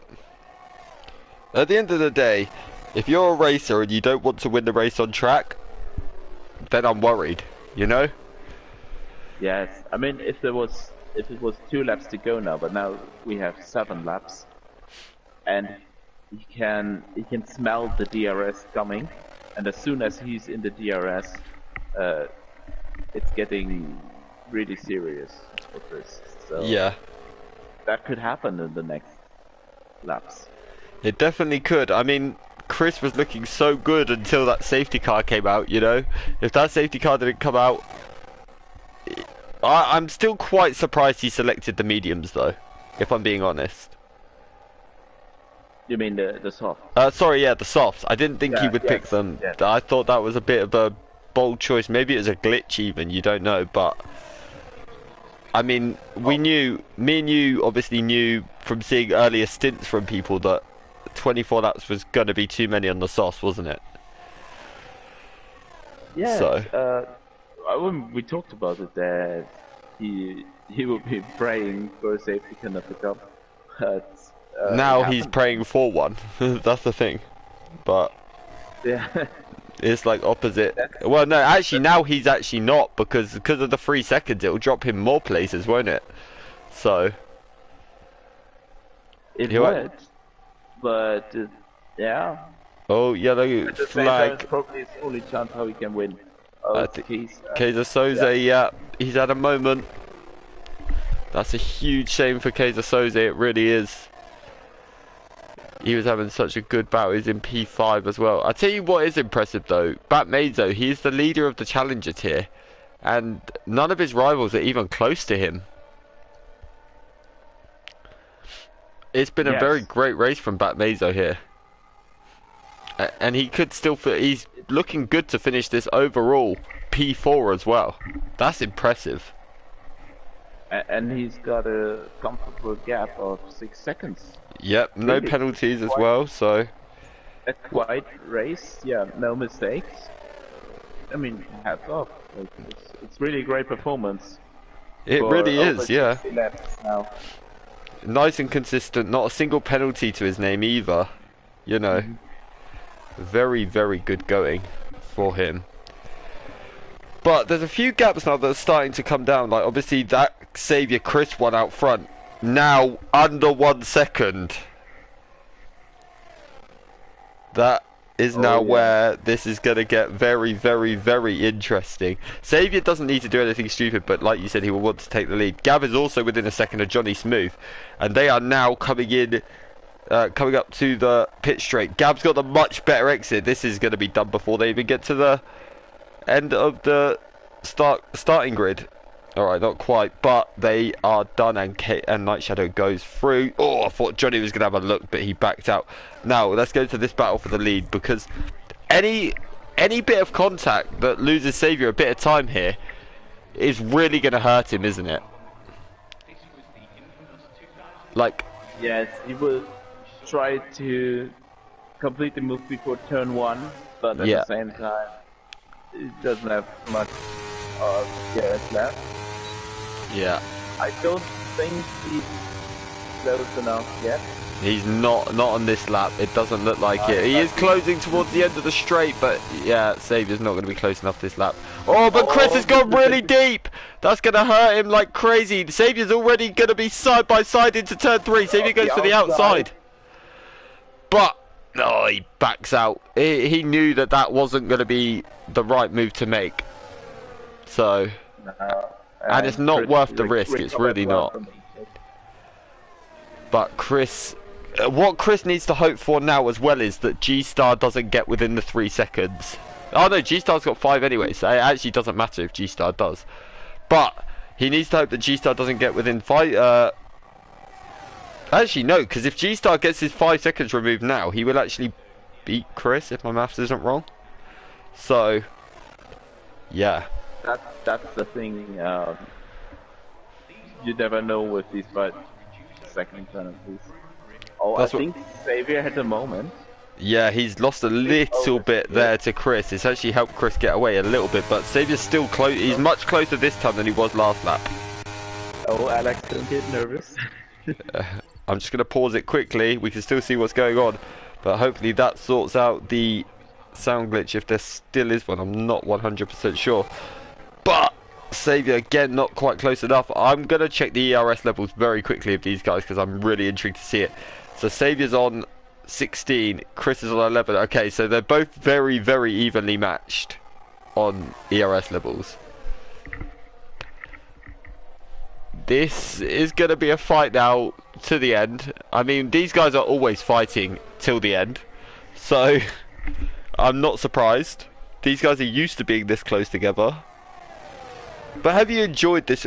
At the end of the day, if you're a racer and you don't want to win the race on track, then I'm worried, you know? Yes, I mean, if it was 2 laps to go now, but now we have 7 laps, and he can smell the DRS coming, and as soon as he's in the DRS, it's getting really serious for Chris. So Yeah, that could happen in the next laps. it definitely could. I mean, Chris was looking so good until that safety car came out, you know? If that safety car didn't come out... I'm still quite surprised he selected the mediums, though, if I'm being honest. You mean the soft? Sorry, yeah, the softs. I didn't think he would pick them. yes. I thought that was a bit of a bold choice. Maybe it was a glitch even, you don't know, but... I mean, me and you obviously knew from seeing earlier stints from people that 24 laps was going to be too many on the softs, wasn't it? Yeah. So. When we talked about it, that he would be praying for a safety car not to come, but now he's praying for one. That's the thing, but yeah, it's like opposite. Well, no, actually now he's actually not because of the 3 seconds. It'll drop him more places, won't it? So it would, but yeah. Oh, yellow At the same time, it's flag. probably his only chance how he can win. Kaiser Soze, yeah, he's had a moment. That's a huge shame for Kaiser Soze, it really is. He was having such a good battle. He's in P5 as well. I tell you what is impressive though, Bat Mezzo, he's the leader of the Challenger tier, and none of his rivals are even close to him. It's been a very great race from Bat Mezzo here. And he could still, he's looking good to finish this overall P4 as well. That's impressive. And he's got a comfortable gap of 6 seconds. Yep, no Really? penalties as well, so... A quiet race, yeah, no mistakes. I mean, hats off. It's really a great performance. It really is, yeah. 60 laps now. Nice and consistent, not a single penalty to his name either. You know. Very, very good going for him. But there's a few gaps now that are starting to come down. Like, obviously, that Xavier Chris one out front. Now, under 1 second. That is now where this is going to get very, very, very interesting. Xavier doesn't need to do anything stupid, but like you said, he will want to take the lead. Gab is also within a second of Johnny Smooth. And they are now coming in... coming up to the pit straight. Gab's got the much better exit. This is going to be done before they even get to the end of the starting grid. Alright, not quite, but they are done, and Night Shadow goes through. Oh, I thought Johnny was going to have a look, but he backed out. Now, let's go to this battle for the lead, because any bit of contact that loses Xavier a bit of time here is really going to hurt him, isn't it? Like... Yes, he will try to complete the move before turn 1, but at the same time, it doesn't have much gas left. Yeah. I don't think he's close enough yet. He's not on this lap. It doesn't look like it. He is closing towards the end of the straight, but yeah, Xavier's not going to be close enough this lap. Oh, but Chris has gone really deep. That's going to hurt him like crazy. Xavier's already going to be side by side into turn 3. Xavier goes for the outside. But, no, he backs out. He knew that that wasn't going to be the right move to make. So, and it's not worth the risk. It's really not. But Chris... what Chris needs to hope for now as well is that G-Star doesn't get within the 3 seconds. Oh no, G-Star's got 5 anyway, so it actually doesn't matter if G-Star does. But he needs to hope that G-Star doesn't get within 5... actually no, because if G-Star gets his 5 seconds removed now, he will actually beat Chris, if my maths isn't wrong. So, yeah. That's the thing, you never know with these 5 second penalties. Oh, I think Xavier had a moment. Yeah, he's lost a little bit there to Chris. It's actually helped Chris get away a little bit, but Xavier's still close. He's much closer this time than he was last lap. Oh, Alex, don't get nervous. I'm just going to pause it quickly. We can still see what's going on, but hopefully that sorts out the sound glitch if there still is one. I'm not 100% sure. But Xavier, again, not quite close enough. I'm going to check the ERS levels very quickly of these guys because I'm really intrigued to see it. So Xavier's on 16, Chris is on 11. Okay, so they're both very, very evenly matched on ERS levels. This is going to be a fight now to the end. I mean, these guys are always fighting till the end. So, I'm not surprised. These guys are used to being this close together. But have you enjoyed this?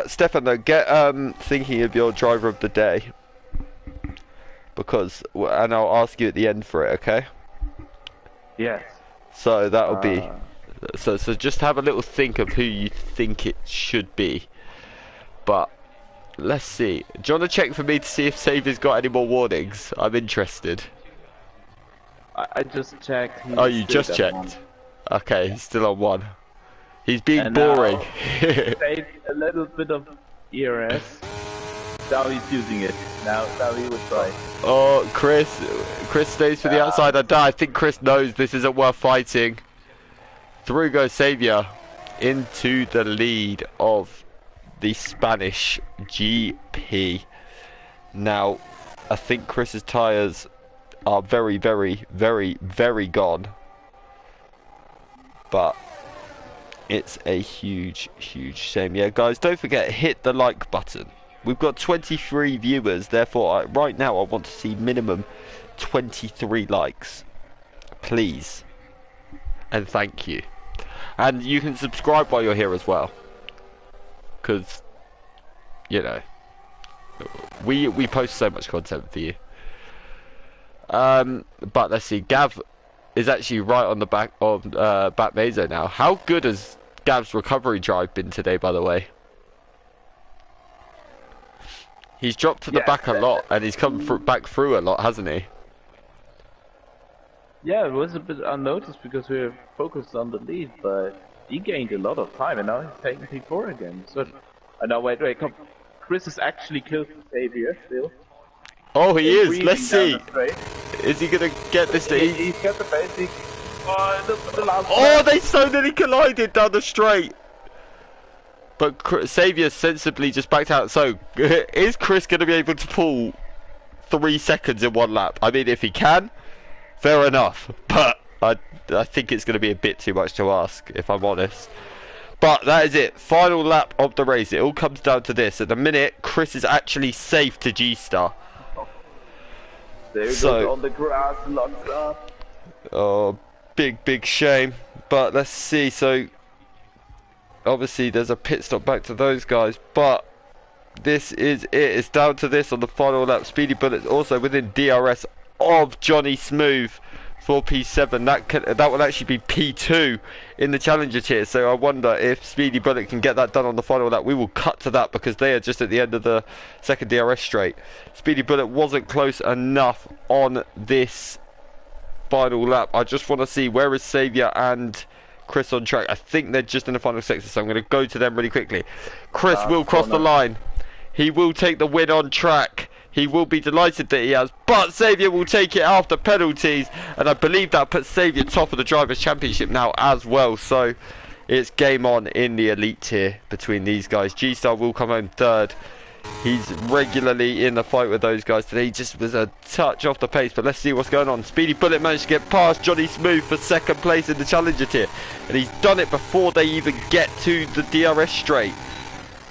Stefano, get thinking of your driver of the day. Because, and I'll ask you at the end for it, okay? Yes. So that'll be... So just have a little think of who you think it should be. But, let's see. Do you want to check for me to see if Saviour's got any more warnings? I'm interested. I just checked. Oh, you just checked? Okay, he's still on 1. He's being boring. Saved a little bit of ERS. Now he's using it. Now he will try. Oh, Chris stays for the outside. I think Chris knows this isn't worth fighting. Through goes Saviour into the lead of the Spanish GP. Now, I think Chris's tyres are very, very, very, very gone. But it's a huge, huge shame. Yeah, guys, don't forget, hit the like button. We've got 23 viewers, therefore, right now I want to see minimum 23 likes. Please. And thank you. And you can subscribe while you're here as well. Because, you know, we post so much content for you. But let's see, Gav is actually right on the back of Bat Mazo now. How good has Gav's recovery drive been today, by the way? He's dropped to the back a lot, and he's come back through a lot, hasn't he? Yeah, it was a bit unnoticed because we were focused on the lead, but he gained a lot of time, and now he's taking P4 again. So, now wait, come. Chris has actually killed Xavier still. Oh, he is. Let's see. Is he gonna get this? He's got the basic. The last. Oh, they so nearly collided down the straight. But Xavier sensibly just backed out. So, is Chris going to be able to pull 3 seconds in 1 lap? I mean, if he can, fair enough. But I think it's going to be a bit too much to ask, if I'm honest. But that is it. Final lap of the race. It all comes down to this. At the minute, Chris is actually safe to G-Star. There he goes on the grass, locks up. Oh, big shame. But let's see. So, obviously, there's a pit stop back to those guys. But this is it. It's down to this on the final lap. Speedy Bullet's also within DRS of Johnny Smooth for P7. That will actually be P2 in the Challenger tier. So I wonder if Speedy Bullet can get that done on the final lap. We will cut to that because they are just at the end of the second DRS straight. Speedy Bullet wasn't close enough on this final lap. I just want to see where is Saviour and Chris on track. I think they're just in the final sector, so I'm going to go to them really quickly. Chris will cross the line. He will take the win on track. He will be delighted that he has, but Saviour will take it after penalties, and I believe that puts Saviour top of the Drivers' Championship now as well. So it's game on in the elite tier between these guys. G-Star will come home third. He's regularly in the fight with those guys today. He just was a touch off the pace, but let's see what's going on. Speedy Bullet managed to get past Johnny Smooth for second place in the Challenger tier, and he's done it before they even get to the DRS straight.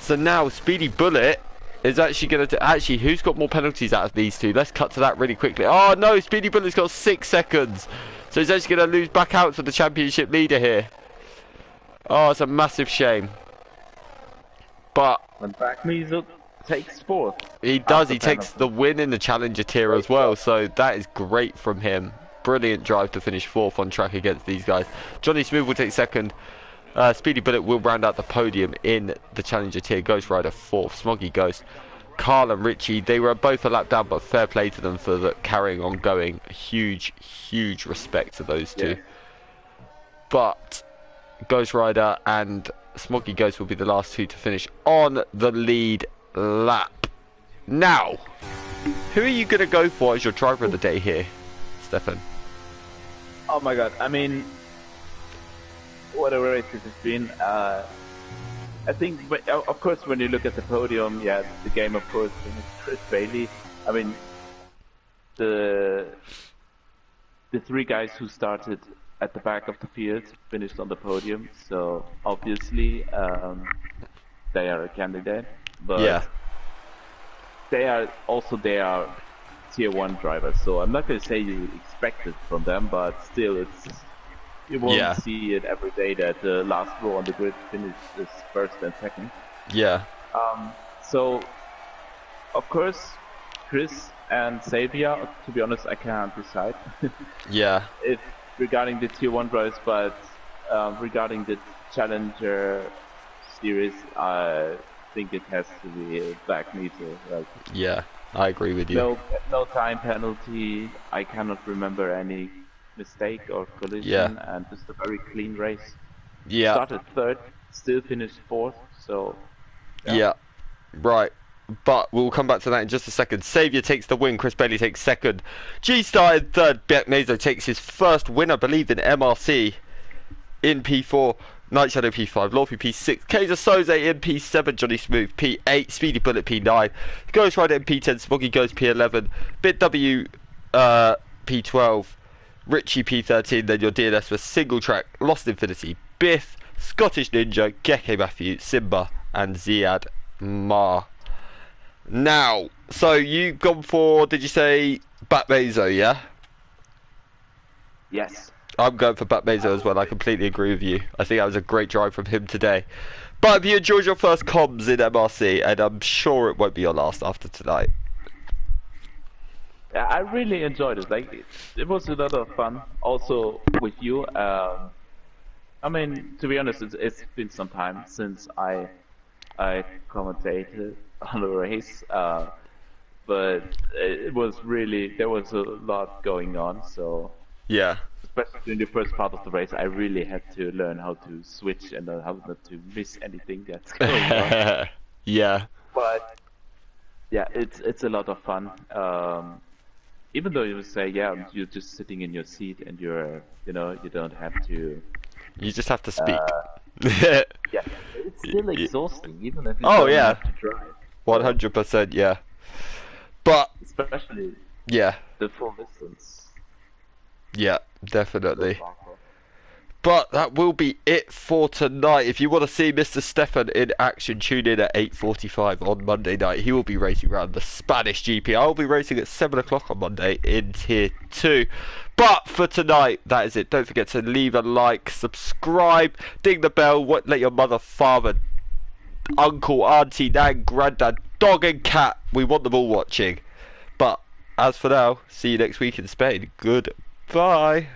So now Speedy Bullet is actually going to... Actually, who's got more penalties out of these two? Let's cut to that really quickly. Oh, no, Speedy Bullet's got 6 seconds. So he's actually going to lose back out to the championship leader here. Oh, it's a massive shame. But... And back Measle takes 4th. He does. He takes the win in the Challenger tier as well. So that is great from him. Brilliant drive to finish 4th on track against these guys. Johnny Smooth will take 2nd. Speedy Bullet will round out the podium in the Challenger tier. Ghost Rider 4th. Smoggy Ghost. Carl and Richie, they were both a lap down, but fair play to them for carrying on going. Huge respect to those two. Yeah. But Ghost Rider and Smoggy Ghost will be the last two to finish on the lead lap. Now, who are you going to go for as your driver of the day here, Stefan? Oh my god, I mean, what a race this has been. I think, of course, when you look at the podium, yeah, the game, of course, Chris Bailey. I mean, the 3 guys who started at the back of the field finished on the podium, so obviously they are a candidate, but Yeah. they are tier 1 drivers. So I'm not going to say you expect it from them, but still, you won't Yeah. see it every day that the last row on the grid finishes first and second. Yeah. So of course, Chris and Xavier. To be honest, I can't decide. Yeah. If regarding the tier 1 drivers, but regarding the Challenger series, I think it has to be Black Meter. Like, Yeah. I agree with you. no time penalty. I cannot remember any mistake or collision, and just a very clean race. Yeah. Started third, still finished fourth. So Yeah. Right. But we'll come back to that in just a second. Xavier takes the win. Chris Bailey takes second. G started third. Beck Mazo takes his first win, I believe, in MRC in P4. Night Shadow P5, Lawfy P6, Kaiser Soze in P7, Johnny Smooth P8, Speedy Bullet P9, Ghost Rider in P10, Smoggy Ghost P11, Bit W P12, Richie P13, then your DNS was Single Track, Lost Infinity, Biff, Scottish Ninja, Geke Matthew, Simba, and Ziad Ma. Now, so you've gone for, did you say Bat Mazo, yeah? yes. I'm going for Bat Mazo as well. I completely agree with you. I think that was a great drive from him today. But have you enjoyed your first comms in MRC? And I'm sure it won't be your last after tonight. Yeah, I really enjoyed it. Like, it was a lot of fun. Also with you. I mean, to be honest, it's been some time since I commentated on a race. But it was really, there was a lot going on. So Yeah. especially in the first part of the race, I really had to learn how to switch and how not to miss anything that's going on. Yeah. But yeah, it's a lot of fun. Even though you would say, yeah, you're just sitting in your seat and you don't have to. You just have to speak. Yeah, it's still exhausting, even if you Oh, don't yeah. have to drive. 100%, yeah. But, Especially yeah. the full distance. Yeah, definitely. But that will be it for tonight. If you want to see Mr. Stefan in action, tune in at 8:45 on Monday night. He will be racing around the Spanish GP. I'll be racing at 7 o'clock on Monday in Tier 2. But for tonight, that is it. Don't forget to leave a like, subscribe, ding the bell, let your mother, father, uncle, auntie, nan, granddad, dog and cat. We want them all watching. But as for now, see you next week in Spain. Goodbye.